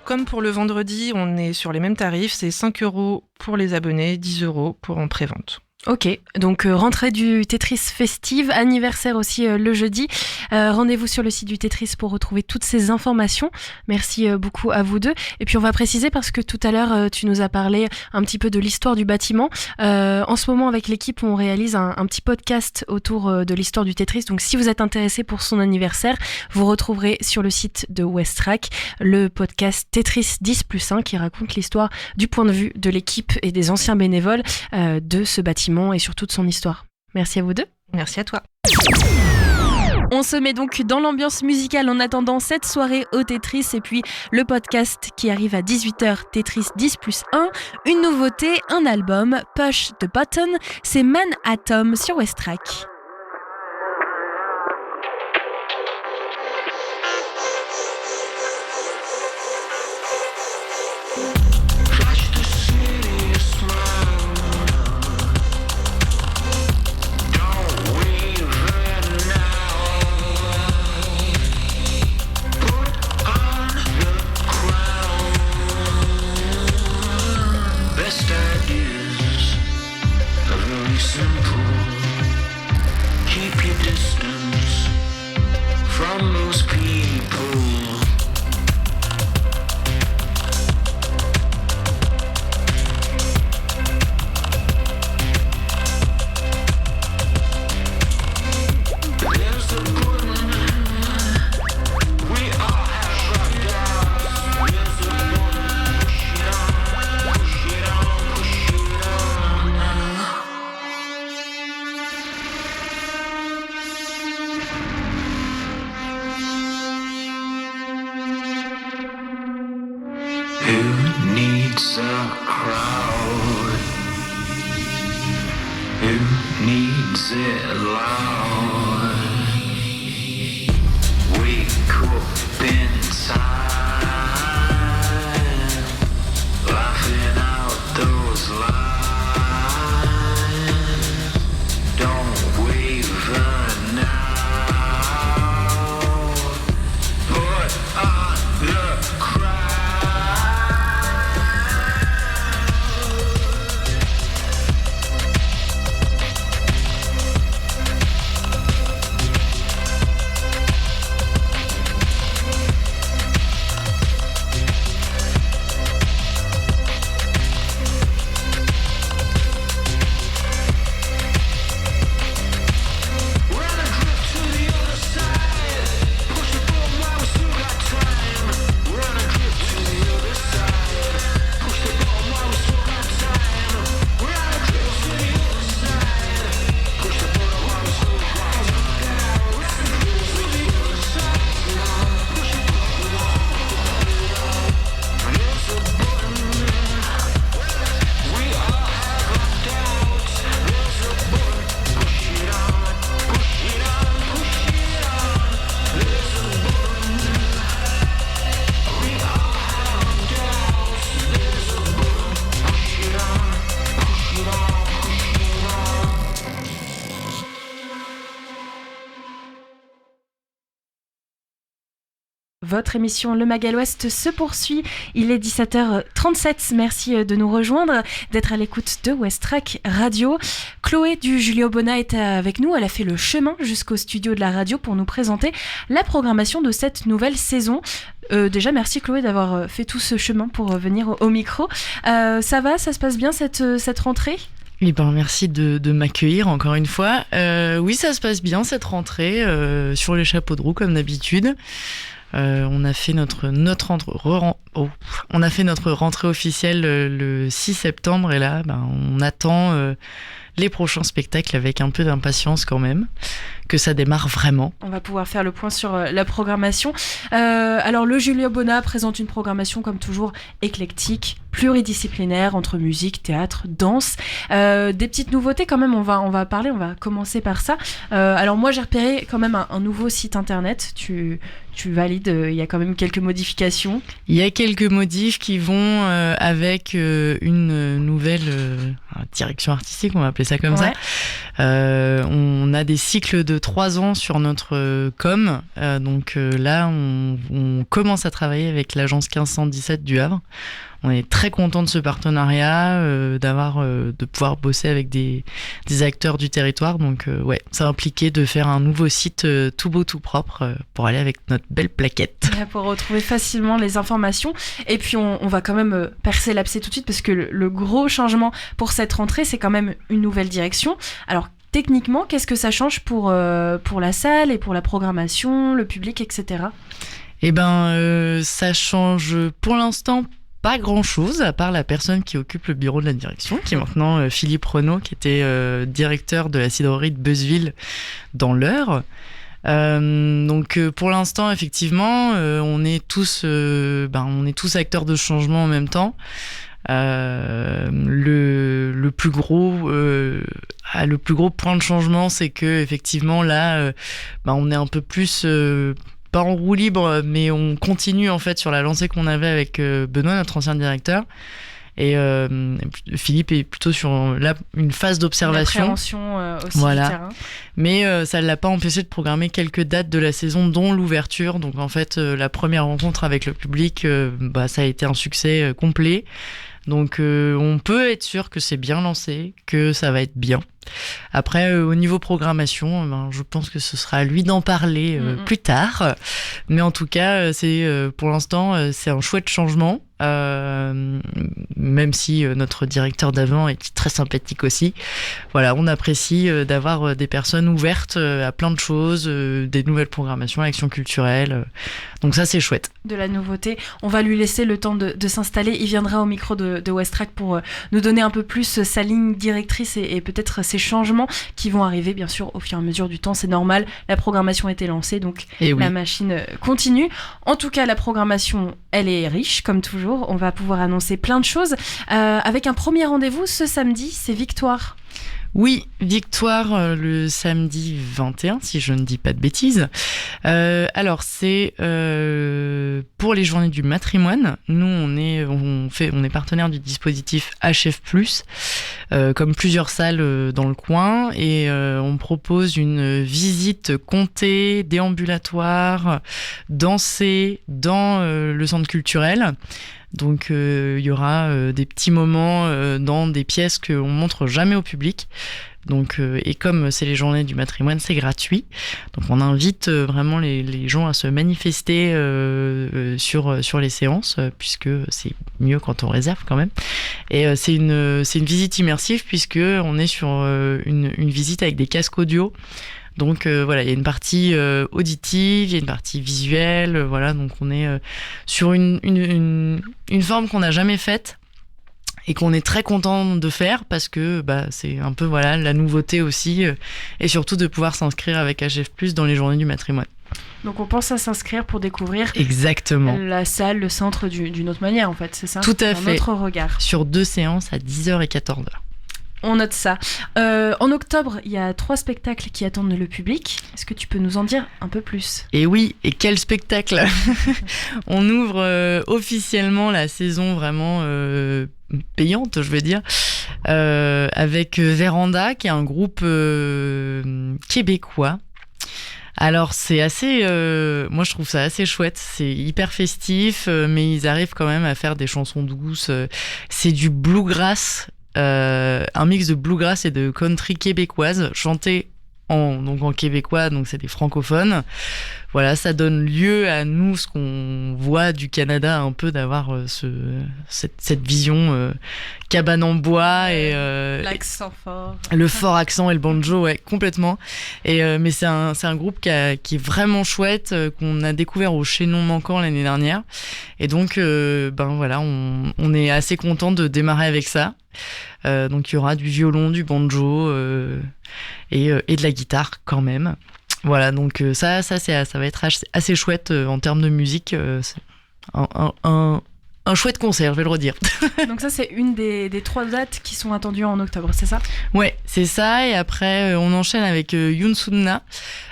Comme pour le vendredi, on est sur les mêmes tarifs. C'est 5 € pour les abonnés, 10 € pour en pré-vente. Ok, donc rentrée du Tetris festive, anniversaire aussi le jeudi. Rendez-vous sur le site du Tetris pour retrouver toutes ces informations. Merci beaucoup à vous deux. Et puis on va préciser, parce que tout à l'heure tu nous as parlé un petit peu de l'histoire du bâtiment. En ce moment avec l'équipe on réalise un petit podcast autour de l'histoire du Tetris. Donc si vous êtes intéressé pour son anniversaire, vous retrouverez sur le site de Westrack le podcast Tetris 10+1 qui raconte l'histoire du point de vue de l'équipe et des anciens bénévoles de ce bâtiment et surtout de son histoire. Merci à vous deux. Merci à toi. On se met donc dans l'ambiance musicale en attendant cette soirée au Tetris et puis le podcast qui arrive à 18h, Tetris 10+1. Une nouveauté, un album, Push the Button, c'est Man Atom sur Westrack. Votre émission Le Mag à l'Ouest se poursuit. Il est 17h37. Merci de nous rejoindre, d'être à l'écoute de Westrack Radio. Chloé du Julio Bona est avec nous. Elle a fait le chemin jusqu'au studio de la radio pour nous présenter la programmation de cette nouvelle saison. Déjà, merci Chloé d'avoir fait tout ce chemin pour venir au micro. Ça va, ça se passe bien cette rentrée ? Eh ben, merci de m'accueillir encore une fois. Oui, ça se passe bien cette rentrée, sur les chapeaux de roue comme d'habitude. On a fait notre rentrée officielle le 6 septembre et là, on attend les prochains spectacles avec un peu d'impatience quand même, que ça démarre vraiment. On va pouvoir faire le point sur la programmation. Alors le Julio Bona présente une programmation comme toujours éclectique, pluridisciplinaire entre musique, théâtre, danse. Des petites nouveautés quand même, on va commencer par ça. Alors moi j'ai repéré quand même un nouveau site internet. Tu valides, il y a quand même quelques modifications. Il y a quelques modifs qui vont avec une nouvelle direction artistique, on va appeler ça comme ça. On a des cycles de 3 ans sur notre com. Donc là, on commence à travailler avec l'agence 1517 du Havre. On est très content de ce partenariat, de pouvoir bosser avec des acteurs du territoire. Donc ça a impliqué de faire un nouveau site tout beau, tout propre pour aller avec notre belle plaquette. Pour retrouver facilement les informations. Et puis on va quand même percer l'abcès tout de suite parce que le gros changement pour cette rentrée, c'est quand même une nouvelle direction. Alors techniquement, qu'est-ce que ça change pour la salle et pour la programmation, le public, etc. Eh ben, ça change pour l'instant pas grand-chose, à part la personne qui occupe le bureau de la direction, qui est maintenant Philippe Renaud, qui était directeur de la cidrerie de Beuzeville dans l'Eure. Donc pour l'instant, effectivement, on est tous acteurs de changement en même temps. Le plus gros point de changement, c'est que effectivement là, on est un peu plus pas en roue libre, mais on continue en fait sur la lancée qu'on avait avec Benoît, notre ancien directeur. Et Philippe est plutôt sur une phase d'observation. L'appréhension aussi voilà. du terrain. Mais ça ne l'a pas empêché de programmer quelques dates de la saison, dont l'ouverture. Donc en fait, la première rencontre avec le public, ça a été un succès complet. Donc on peut être sûr que c'est bien lancé, que ça va être bien. Après, au niveau programmation, je pense que ce sera à lui d'en parler plus tard. Mais en tout cas, pour l'instant, c'est un chouette changement. Même si notre directeur d'avant est très sympathique aussi. Voilà, on apprécie d'avoir des personnes ouvertes à plein de choses, des nouvelles programmations, actions culturelles. Donc ça, c'est chouette. De la nouveauté. On va lui laisser le temps de s'installer. Il viendra au micro de Westrack pour nous donner un peu plus sa ligne directrice et peut-être ses changements qui vont arriver, bien sûr, au fur et à mesure du temps. C'est normal. La programmation a été lancée, donc la machine continue. En tout cas, la programmation, elle est riche, comme toujours. On va pouvoir annoncer plein de choses. Avec un premier rendez-vous ce samedi, c'est Victoire. Oui, Victoire le samedi 21, si je ne dis pas de bêtises. Alors, c'est pour les journées du matrimoine. Nous, on est partenaire du dispositif HF+, comme plusieurs salles dans le coin. Et on propose une visite comptée, déambulatoire, dansée dans le centre culturel. Donc il y aura des petits moments dans des pièces qu'on montre jamais au public. Donc et comme c'est les journées du matrimoine, c'est gratuit. Donc on invite vraiment les gens à se manifester sur les séances, puisque c'est mieux quand on réserve quand même. Et c'est une visite immersive, puisque on est sur une visite avec des casques audio. Donc voilà, il y a une partie auditive, il y a une partie visuelle, voilà, donc on est sur une forme qu'on n'a jamais faite et qu'on est très content de faire parce que c'est un peu la nouveauté aussi et surtout de pouvoir s'inscrire avec HF+ dans les journées du matrimoine. Donc on pense à s'inscrire pour découvrir exactement la salle, le centre d'une autre manière en fait, c'est ça ? Tout à fait. Notre regard. Sur 2 séances à 10h et 14h. On note ça. En octobre, il y a 3 spectacles qui attendent le public. Est-ce que tu peux nous en dire un peu plus ? Et oui, et quel spectacle ! On ouvre officiellement la saison vraiment payante, je veux dire, avec Véranda, qui est un groupe québécois. Alors c'est assez, moi je trouve ça assez chouette, c'est hyper festif, mais ils arrivent quand même à faire des chansons douces. C'est du bluegrass. Un mix de bluegrass et de country québécoise chanté en québécois, donc c'est des francophones. Voilà, ça donne lieu à nous, ce qu'on voit du Canada, un peu d'avoir cette vision cabane en bois et l'accent fort. Le fort accent et le banjo, ouais, complètement. Et mais c'est un groupe qui est vraiment chouette, qu'on a découvert au Chaînon Manquant l'année dernière. Et donc, voilà, on est assez content de démarrer avec ça. Donc il y aura du violon, du banjo et de la guitare quand même. Voilà, donc ça va être assez chouette en termes de musique. C'est un chouette concert, je vais le redire. Donc ça, c'est une des 3 dates qui sont attendues en octobre, c'est ça ? Ouais, c'est ça. Et après, on enchaîne avec Younsouna.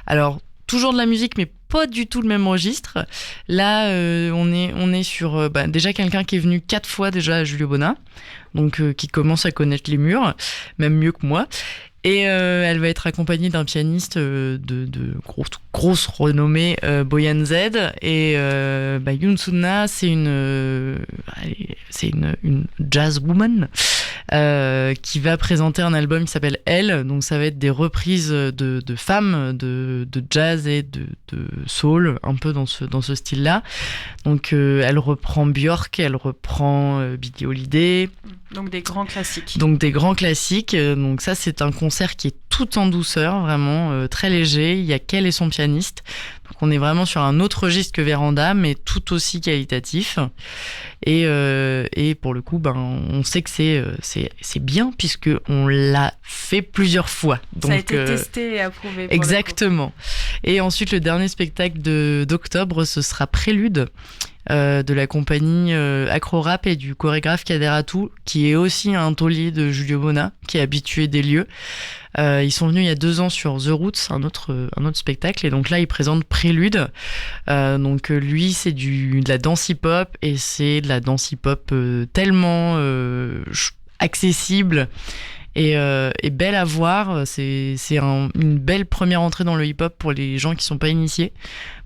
Alors, toujours de la musique, mais pas du tout le même registre. Là, on est sur déjà quelqu'un qui est venu 4 fois déjà à Julio Bonnat, donc qui commence à connaître les murs, même mieux que moi. Et elle va être accompagnée d'un pianiste de grosse renommée, Boyan Z. Et Younsouna, c'est une jazz woman qui va présenter un album qui s'appelle Elle. Donc ça va être des reprises de femmes de jazz et de soul, un peu dans ce style-là. Donc elle reprend Björk, elle reprend Billie Holiday. Donc des grands classiques. Donc ça, c'est un concert qui est tout en douceur, vraiment très léger. Il y a qu'elle et son pianiste. Donc on est vraiment sur un autre registre que Véranda, mais tout aussi qualitatif. Et pour le coup, on sait que c'est bien puisque on l'a fait plusieurs fois. Donc, ça a été testé et approuvé. Exactement. Et ensuite, le dernier spectacle d'octobre, ce sera Prélude. De la compagnie Acro-Rap et du chorégraphe Kader Atou, qui est aussi un taulier de Julio Bona, qui est habitué des lieux. Ils sont venus il y a 2 ans sur The Roots, un autre spectacle, et donc là ils présentent Prélude. Donc lui c'est de la danse hip-hop, et c'est de la danse hip-hop tellement accessible et belle à voir. C'est une belle première entrée dans le hip-hop pour les gens qui sont pas initiés,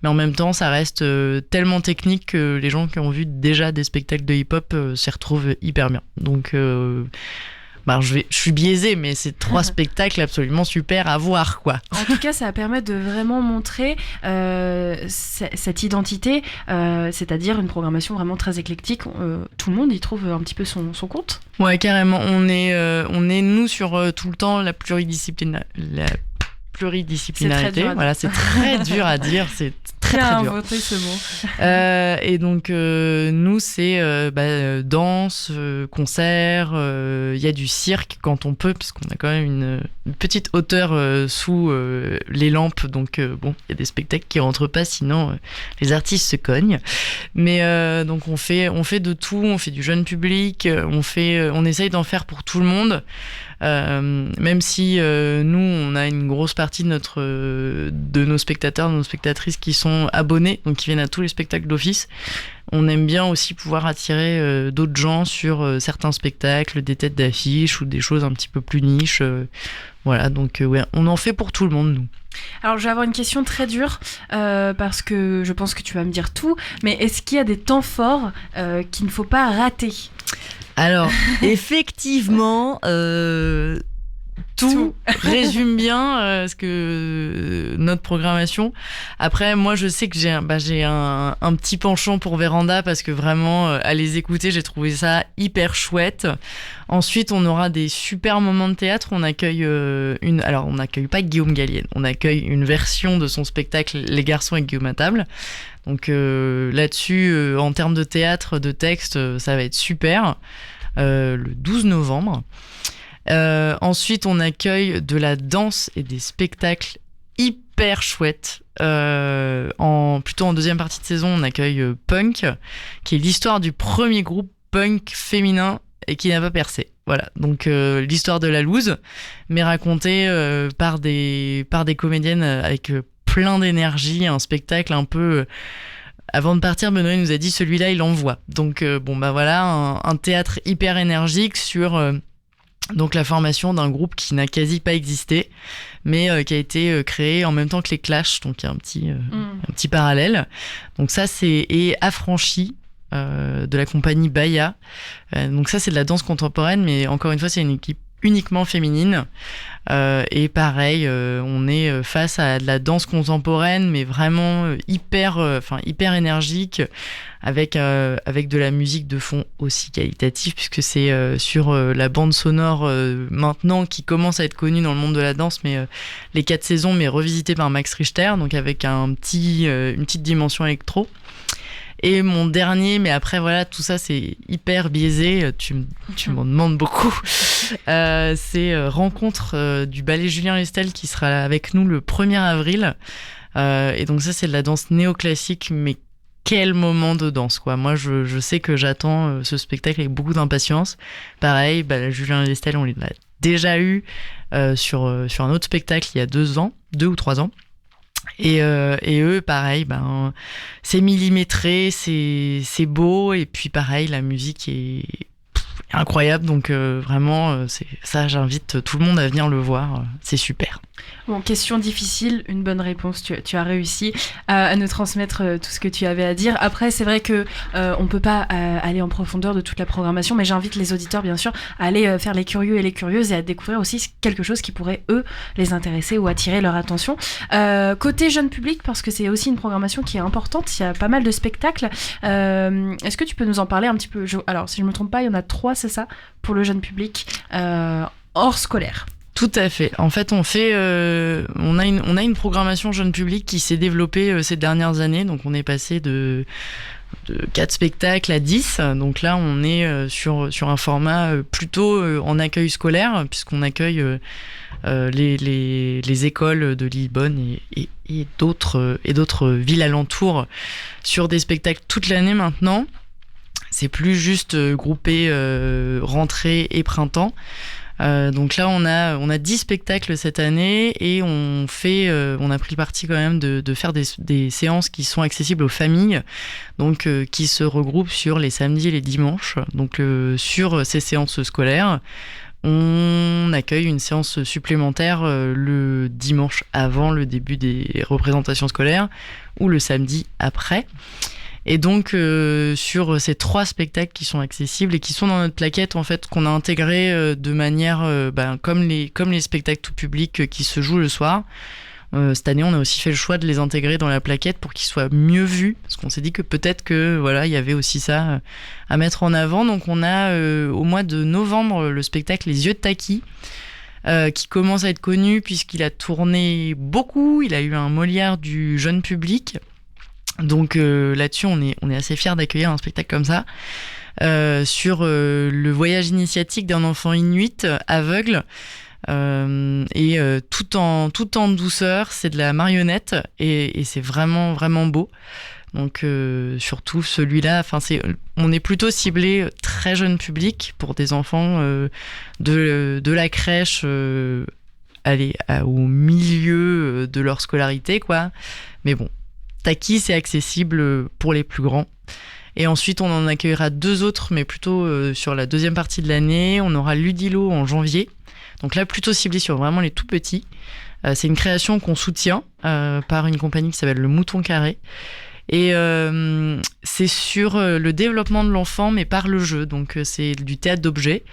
mais en même temps ça reste tellement technique que les gens qui ont vu déjà des spectacles de hip-hop s'y retrouvent hyper bien. Donc je suis biaisée, mais c'est 3 spectacles absolument super à voir, quoi. En tout cas, ça permet de vraiment montrer cette identité, c'est-à-dire une programmation vraiment très éclectique. Tout le monde y trouve un petit peu son compte. Ouais, carrément. On est nous sur tout le temps la pluridisciplinarité. Voilà, c'est très dur à dire. C'est très dur. Inventé ce mot. Et donc nous c'est danse, concert, il y a du cirque quand on peut, parce qu'on a quand même une petite hauteur sous les lampes, donc il y a des spectacles qui rentrent pas, sinon les artistes se cognent. Mais donc on fait de tout, on fait du jeune public, on essaye d'en faire pour tout le monde. Même si nous on a une grosse partie de nos spectateurs, de nos spectatrices qui sont abonnés, donc qui viennent à tous les spectacles d'office, on aime bien aussi pouvoir attirer d'autres gens sur certains spectacles, des têtes d'affiche ou des choses un petit peu plus niches. Voilà, donc on en fait pour tout le monde, nous. Alors je vais avoir une question très dure parce que je pense que tu vas me dire tout, mais est-ce qu'il y a des temps forts qu'il ne faut pas rater ? Alors, effectivement, tout résume bien notre programmation. Après, moi, je sais que j'ai un petit penchant pour Véranda parce que vraiment, à les écouter, j'ai trouvé ça hyper chouette. Ensuite, on aura des super moments de théâtre. On accueille alors, on n'accueille pas Guillaume Gallienne. On accueille une version de son spectacle Les garçons avec Guillaume à table. Donc là-dessus, en termes de théâtre, de texte, ça va être super. Le 12 novembre. Ensuite, on accueille de la danse et des spectacles hyper chouettes. Plutôt en deuxième partie de saison, on accueille Punk, qui est l'histoire du premier groupe punk féminin et qui n'a pas percé. Voilà, donc l'histoire de la loose, mais racontée par des comédiennes avec plein d'énergie, un spectacle un peu... Avant de partir, Benoît nous a dit celui-là, il envoie. Donc voilà, un théâtre hyper énergique sur donc la formation d'un groupe qui n'a quasi pas existé, mais qui a été créé en même temps que les Clash. Donc il y a un petit parallèle. Donc ça, c'est Affranchi de la compagnie Baya. Donc ça, c'est de la danse contemporaine, mais encore une fois, c'est une équipe uniquement féminine. Et pareil, on est face à de la danse contemporaine, mais vraiment hyper énergique, avec de la musique de fond aussi qualitative, puisque c'est sur la bande sonore maintenant qui commence à être connue dans le monde de la danse, mais les 4 saisons, mais revisitées par Max Richter, donc avec une petite dimension électro. Et mon dernier, mais après voilà, tout ça c'est hyper biaisé, tu m'en demandes beaucoup, c'est Rencontre du ballet Julien Lestel qui sera avec nous le 1er avril. Et donc ça c'est de la danse néoclassique, mais quel moment de danse, quoi. Moi je sais que j'attends ce spectacle avec beaucoup d'impatience. Pareil, Julien Lestel on l'a déjà eu sur un autre spectacle il y a 2 ou 3 ans. Et eux, pareil, c'est millimétré, c'est beau, et puis pareil, la musique est incroyable, donc vraiment, c'est ça, j'invite tout le monde à venir le voir, c'est super. Bon, question difficile, une bonne réponse, tu as réussi à nous transmettre tout ce que tu avais à dire. Après, c'est vrai que on peut pas aller en profondeur de toute la programmation, mais j'invite les auditeurs, bien sûr, à aller faire les curieux et les curieuses et à découvrir aussi quelque chose qui pourrait, eux, les intéresser ou attirer leur attention. Côté jeune public, parce que c'est aussi une programmation qui est importante, il y a pas mal de spectacles. Est-ce que tu peux nous en parler un petit peu ? Alors, si je me trompe pas, il y en a 3, c'est ça, pour le jeune public, hors scolaire. Tout à fait. En fait, on a une programmation jeune public qui s'est développée ces dernières années. Donc, on est passé de 4 spectacles à 10. Donc là, on est sur un format plutôt en accueil scolaire, puisqu'on accueille les écoles de Lillebonne et d'autres villes alentours sur des spectacles toute l'année maintenant. C'est plus juste groupé rentrée et printemps. Donc là, on a 10 spectacles cette année et on a pris le parti quand même de faire des séances qui sont accessibles aux familles, donc qui se regroupent sur les samedis et les dimanches. Donc sur ces séances scolaires, on accueille une séance supplémentaire le dimanche avant le début des représentations scolaires ou le samedi après. Et donc sur ces 3 spectacles qui sont accessibles et qui sont dans notre plaquette en fait qu'on a intégré de manière comme les spectacles tout public qui se jouent le soir. Cette année, on a aussi fait le choix de les intégrer dans la plaquette pour qu'ils soient mieux vus, parce qu'on s'est dit que peut-être que voilà, il y avait aussi ça à mettre en avant. Donc on a au mois de novembre le spectacle Les Yeux de Taki, qui commence à être connu puisqu'il a tourné beaucoup. Il a eu un Molière du jeune public. Donc là-dessus, on est assez fiers d'accueillir un spectacle comme ça, sur le voyage initiatique d'un enfant inuit aveugle, et tout en douceur. C'est de la marionnette et c'est vraiment vraiment beau. Donc surtout celui-là, on est plutôt ciblé très jeune public pour des enfants de la crèche au milieu de leur scolarité, quoi. Mais bon, Taki, c'est accessible pour les plus grands. Et ensuite, on en accueillera 2 autres, mais plutôt sur la deuxième partie de l'année. On aura Ludilo en janvier. Donc là, plutôt ciblé sur vraiment les tout petits. C'est une création qu'on soutient par une compagnie qui s'appelle Le Mouton Carré. Et c'est sur le développement de l'enfant, mais par le jeu. Donc c'est du théâtre d'objets.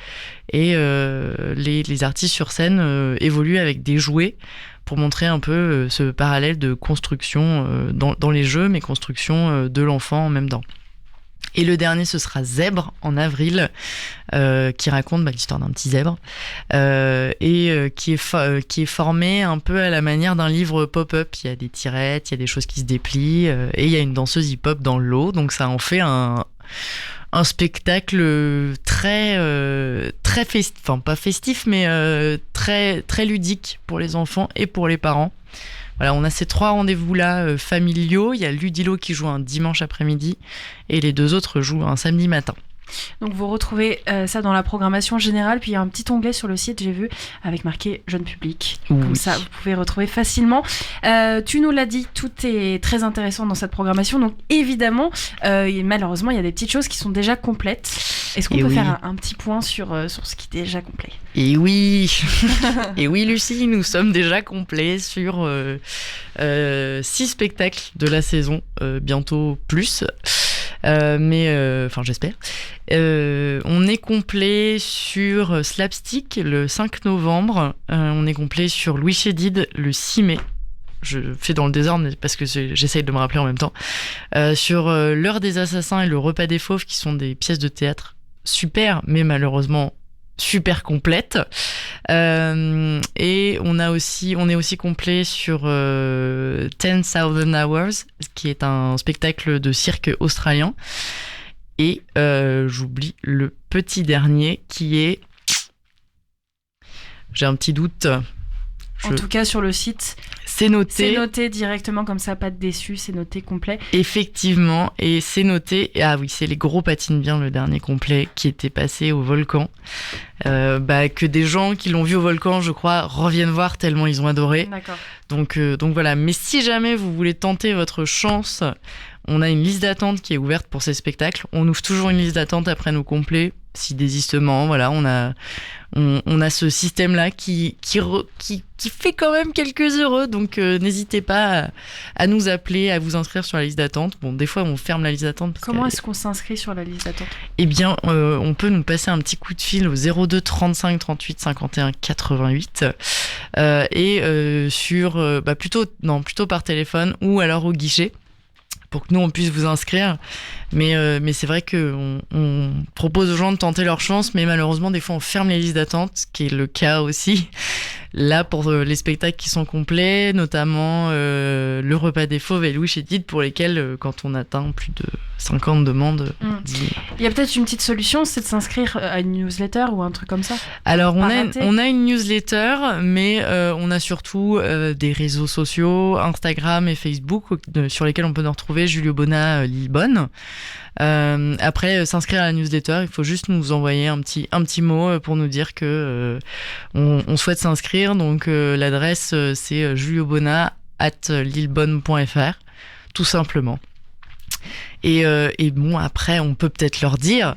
Et les artistes sur scène évoluent avec des jouets pour montrer un peu ce parallèle de construction dans les jeux, mais construction de l'enfant en même temps. Et le dernier, ce sera Zèbre en avril, qui raconte l'histoire d'un petit zèbre, et qui est formé un peu à la manière d'un livre pop-up. Il y a des tirettes, il y a des choses qui se déplient, et il y a une danseuse hip-hop dans l'eau. Donc ça en fait un spectacle très festif, enfin pas festif, mais très très ludique pour les enfants et pour les parents. Voilà, on a ces 3 rendez-vous-là familiaux. Il y a Ludilo qui joue un dimanche après-midi et les 2 autres jouent un samedi matin. Donc vous retrouvez ça dans la programmation générale, puis il y a un petit onglet sur le site, j'ai vu, avec marqué jeune public. Oui. Comme ça, vous pouvez retrouver facilement. Tu nous l'as dit, tout est très intéressant dans cette programmation, donc évidemment, malheureusement, il y a des petites choses qui sont déjà complètes. Est-ce qu'on peut faire un petit point sur ce qui est déjà complet ? Et oui Et oui, Lucie, nous sommes déjà complets sur 6 spectacles de la saison, bientôt plus. J'espère. On est complet sur Slapstick le 5 novembre. On est complet sur Louis Chédid le 6 mai. Je fais dans le désordre parce que j'essaye de me rappeler en même temps. Sur L'heure des assassins et Le repas des fauves, qui sont des pièces de théâtre super, mais malheureusement super complètes. Et on est aussi complet sur 10,000 Hours, qui est un spectacle de cirque australien. Et j'oublie le petit dernier qui est... J'ai un petit doute. En tout cas, sur le site, c'est noté. C'est noté directement, comme ça, pas de déçu, c'est noté complet. Effectivement, et c'est noté. Ah oui, c'est Les Gros Patinent Bien, le dernier complet, qui était passé au Volcan. Que des gens qui l'ont vu au Volcan, je crois, reviennent voir tellement ils ont adoré. D'accord. Donc voilà. Mais si jamais vous voulez tenter votre chance, on a une liste d'attente qui est ouverte pour ces spectacles. On ouvre toujours une liste d'attente après nos complets. Si désistement, voilà, on a ce système-là qui fait quand même quelques heureux, donc n'hésitez pas à nous appeler, à vous inscrire sur la liste d'attente. Bon, des fois, on ferme la liste d'attente. Comment est-ce qu'on s'inscrit sur la liste d'attente ? Eh bien, on peut nous passer un petit coup de fil au 02 35 38 51 88 et plutôt par téléphone ou alors au guichet. pour que nous on puisse vous inscrire. Mais c'est vrai qu'on propose aux gens de tenter leur chance, mais malheureusement des fois on ferme les listes d'attente, ce qui est le cas aussi. Là, pour les spectacles qui sont complets, notamment le repas des fauves et Louis Chédid, pour lesquels, quand on atteint plus de 50 demandes... Il y a peut-être une petite solution, c'est de s'inscrire à une newsletter ou un truc comme ça. Alors, on a une newsletter, mais on a surtout des réseaux sociaux, Instagram et Facebook, sur lesquels on peut nous retrouver, Julio Bona, Lillebonne. Après, s'inscrire à la newsletter, il faut juste nous envoyer un petit mot pour nous dire que on souhaite s'inscrire. Donc l'adresse c'est juliobona@lillebonne.fr, tout simplement. Et bon, après on peut peut-être leur dire.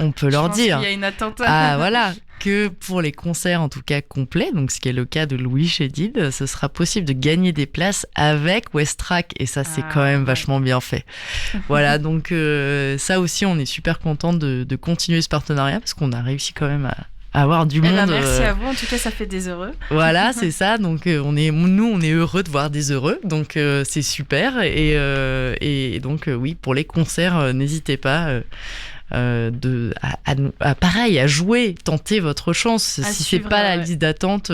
On peut leur dire. Il y a une attente. Ah voilà. Que pour les concerts en tout cas complets, donc ce qui est le cas de Louis Chédid, ce sera possible de gagner des places avec Westrack, et ça c'est quand même vachement bien fait. Voilà, donc ça aussi on est super content de continuer ce partenariat, parce qu'on a réussi quand même à avoir du monde. Merci à vous, en tout cas ça fait des heureux. Voilà, c'est ça, donc on est heureux de voir des heureux, donc c'est super, et donc oui, pour les concerts, n'hésitez pas à jouer, tenter votre chance. Si c'est pas la liste d'attente,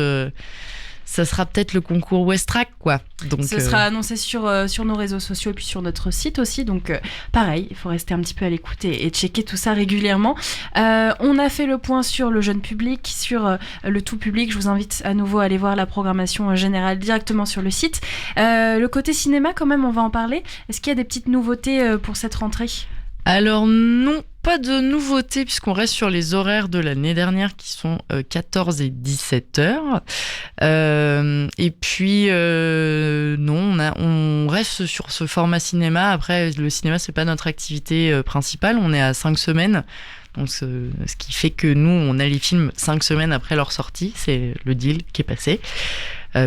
ça sera peut-être le concours Westrack, quoi. Donc, ce sera annoncé sur nos réseaux sociaux et puis sur notre site aussi. Donc, pareil, il faut rester un petit peu à l'écoute et checker tout ça régulièrement. On a fait le point sur le jeune public, sur le tout public. Je vous invite à nouveau à aller voir la programmation générale directement sur le site. Le côté cinéma, quand même, on va en parler. Est-ce qu'il y a des petites nouveautés pour cette rentrée ? Alors non, pas de nouveauté, puisqu'on reste sur les horaires de l'année dernière qui sont 14 et 17 heures. Et puis non, on reste sur ce format cinéma. Après, le cinéma, c'est pas notre activité principale. On est à 5 semaines. Donc ce qui fait que nous, on a les films 5 semaines après leur sortie. C'est le deal qui est passé,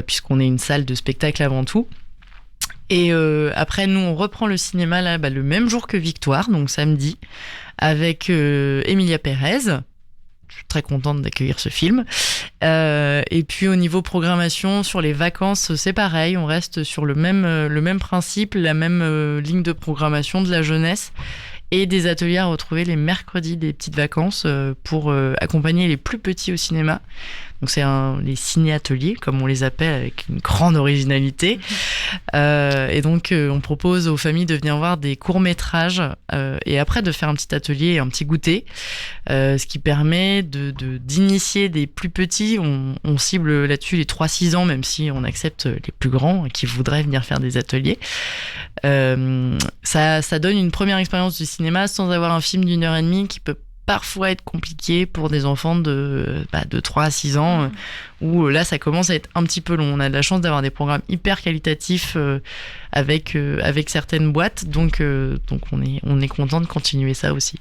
puisqu'on est une salle de spectacle avant tout. Et après, nous, on reprend le cinéma là, le même jour que Victoire, donc samedi, avec Emilia Pérez. Je suis très contente d'accueillir ce film. Et puis, au niveau programmation, sur les vacances, c'est pareil. On reste sur le même principe, la même ligne de programmation de la jeunesse. Et des ateliers à retrouver les mercredis des petites vacances pour accompagner les plus petits au cinéma. Donc c'est les ciné-ateliers, comme on les appelle, avec une grande originalité. Et donc on propose aux familles de venir voir des courts-métrages et après de faire un petit atelier et un petit goûter. Ce qui permet d'initier des plus petits. On cible là-dessus les 3-6 ans, même si on accepte les plus grands qui voudraient venir faire des ateliers. Ça donne une première expérience du cinéma sans avoir un film d'1 heure et demie qui peut parfois être compliqué pour des enfants de 3 à 6 ans où là ça commence à être un petit peu long. On a de la chance d'avoir des programmes hyper qualitatifs avec certaines boîtes, donc on est content de continuer ça aussi.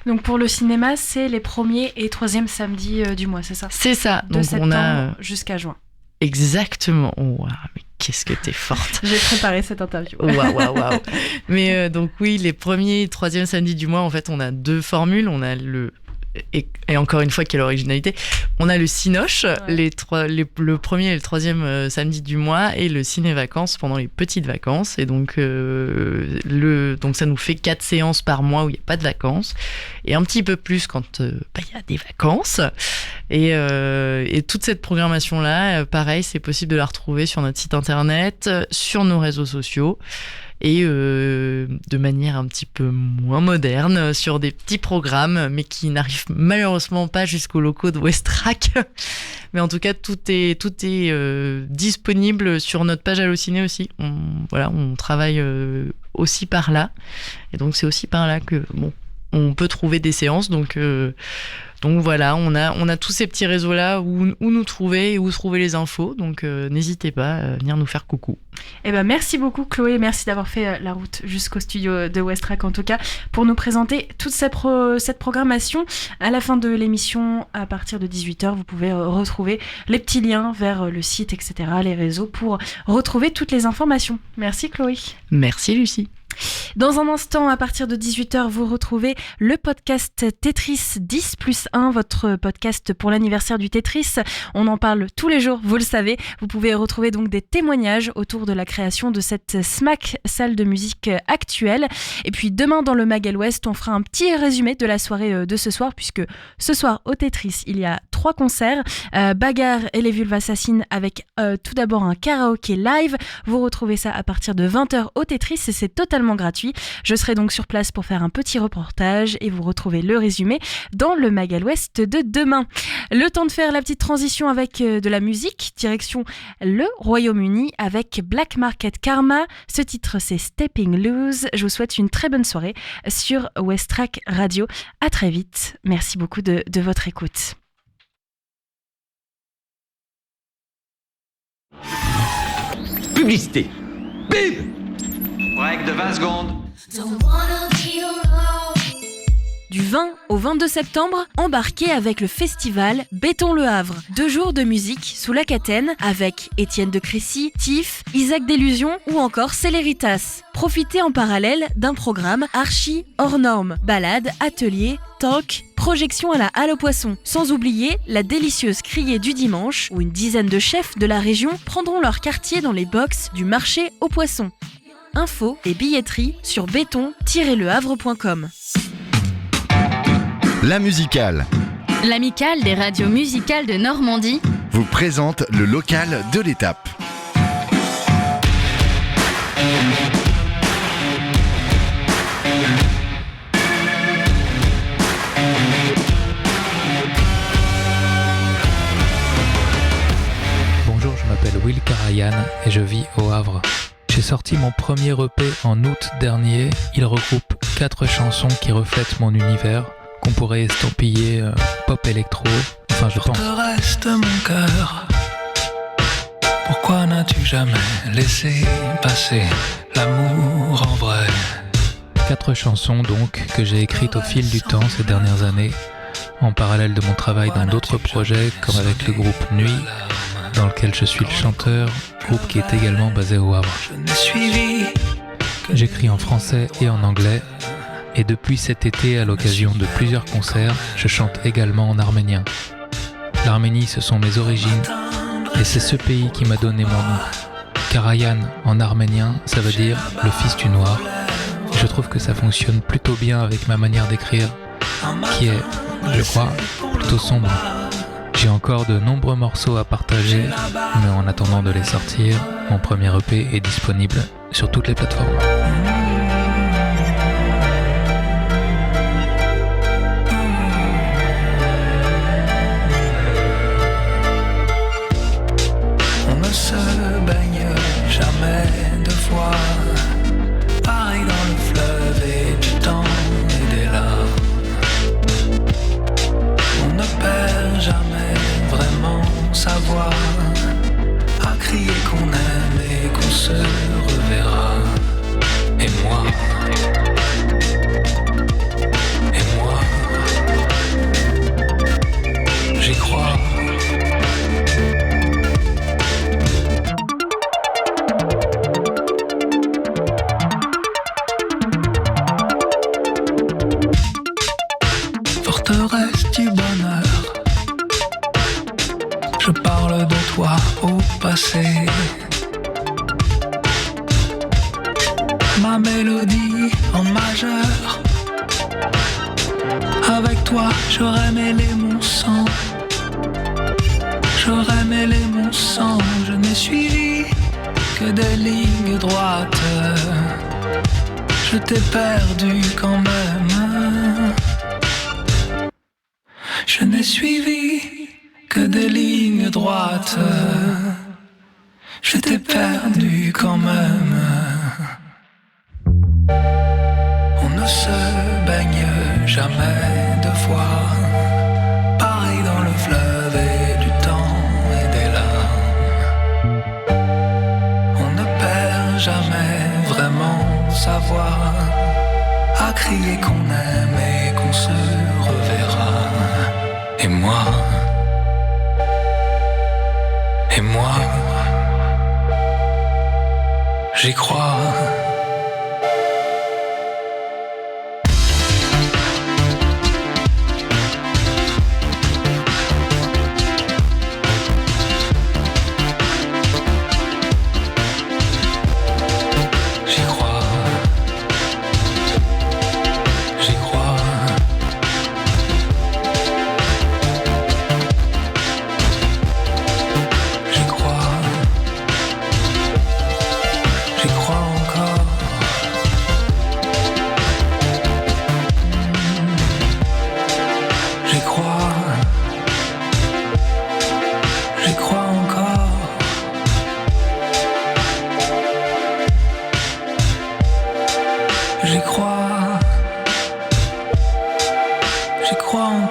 Donc pour le cinéma, c'est les 1er et 3e samedis du mois, c'est ça ? C'est ça. De septembre jusqu'à juin. Exactement. Oh, wow, mais qu'est-ce que t'es forte. J'ai préparé cette interview. Waouh. Mais donc oui, les 1er et 3e samedis du mois, en fait, on a 2 formules. On a et encore une fois, quelle originalité, on a le Cinoche, le 1er et le 3e samedi du mois, et le ciné-vacances pendant les petites vacances. Et donc, donc ça nous fait 4 séances par mois où il n'y a pas de vacances, et un petit peu plus quand il y a des vacances. Et toute cette programmation-là, pareil, c'est possible de la retrouver sur notre site internet, sur nos réseaux sociaux, et de manière un petit peu moins moderne, sur des petits programmes, mais qui n'arrivent malheureusement pas jusqu'aux locaux de Westrack. Mais en tout cas, tout est disponible sur notre page Allociné aussi. On travaille aussi par là. Et donc, c'est aussi par là que on peut trouver des séances. Donc voilà, on a tous ces petits réseaux-là où nous trouver et où trouver les infos. Donc n'hésitez pas à venir nous faire coucou. Eh ben, merci beaucoup Chloé, merci d'avoir fait la route jusqu'au studio de Westrack en tout cas, pour nous présenter toute cette programmation. À la fin de l'émission, à partir de 18h, vous pouvez retrouver les petits liens vers le site, etc., les réseaux, pour retrouver toutes les informations. Merci Chloé. Merci Lucie. Dans un instant, à partir de 18h, vous retrouvez le podcast Tetris 10+1, votre podcast pour l'anniversaire du Tetris. On en parle tous les jours, vous le savez. Vous pouvez retrouver donc des témoignages autour de la création de cette SMAC, salle de musique actuelle. Et puis demain, dans le Mag Ouest, on fera un petit résumé de la soirée de ce soir, puisque ce soir, au Tetris, il y a 3 concerts. Bagarre et les Vulves Assassines avec tout d'abord un karaoké live. Vous retrouvez ça à partir de 20h au Tetris et c'est totalement gratuit. Je serai donc sur place pour faire un petit reportage et vous retrouvez le résumé dans le Mag Ouest de demain. Le temps de faire la petite transition avec de la musique, direction le Royaume-Uni avec Black Market Karma. Ce titre c'est Stepping Loose. Je vous souhaite une très bonne soirée sur Westrack Radio. À très vite. Merci beaucoup de votre écoute. Publicité. Pub. Break de 20 secondes. Du 20 au 22 septembre, embarquez avec le festival Béton Le Havre. 2 jours de musique sous la Catène avec Étienne de Crécy, Tiff, Isaac Delusion ou encore Céléritas. Profitez en parallèle d'un programme archi hors norme. Balades, ateliers, talk, projection à la Halle aux Poissons. Sans oublier la délicieuse criée du dimanche où une dizaine de chefs de la région prendront leur quartier dans les box du marché aux Poissons. Infos et billetterie sur béton-lehavre.com. La musicale. L'amicale des radios musicales de Normandie vous présente le local de l'étape. Bonjour, je m'appelle Will Karayan et je vis au Havre. J'ai sorti mon premier EP en août dernier. Il regroupe 4 chansons qui reflètent mon univers, qu'on pourrait estampiller pop électro, enfin je pense. Te reste mon cœur. Pourquoi n'as-tu jamais laissé passer l'amour en vrai? 4 chansons donc que j'ai écrites au fil du temps ces dernières années, en parallèle de mon travail dans d'autres projets comme avec le groupe Nuit, dans lequel je suis le chanteur, groupe qui est également basé au Havre. J'écris en français et en anglais. Et depuis cet été, à l'occasion de plusieurs concerts, je chante également en arménien. L'Arménie, ce sont mes origines, et c'est ce pays qui m'a donné mon nom. Karayan, en arménien, ça veut dire « le fils du noir ». Je trouve que ça fonctionne plutôt bien avec ma manière d'écrire, qui est, je crois, plutôt sombre. J'ai encore de nombreux morceaux à partager, mais en attendant de les sortir, mon premier EP est disponible sur toutes les plateformes. Se baigne jamais 2 fois, pareil dans le fleuve et du temps et des larmes. On ne perd jamais vraiment sa voix, à crier qu'on aime et qu'on se reverra. Et moi, j'y crois. Forteresse du bonheur, je parle de toi au passé. Ma mélodie en majeur, avec toi j'aurais mêlé mon sang. J'aurais mêlé mon sang, je n'ai suivi que des lignes droites. Je t'ai perdu quand même. Je n'ai suivi que des lignes droites. Je t'ai perdu quand même. On ne se baigne jamais 2 fois, pareil dans le fleuve et du temps et des larmes. On ne perd jamais vraiment sa voix, à crier qu'on aime et qu'on se reverra. Et moi, j'y crois. J'y crois en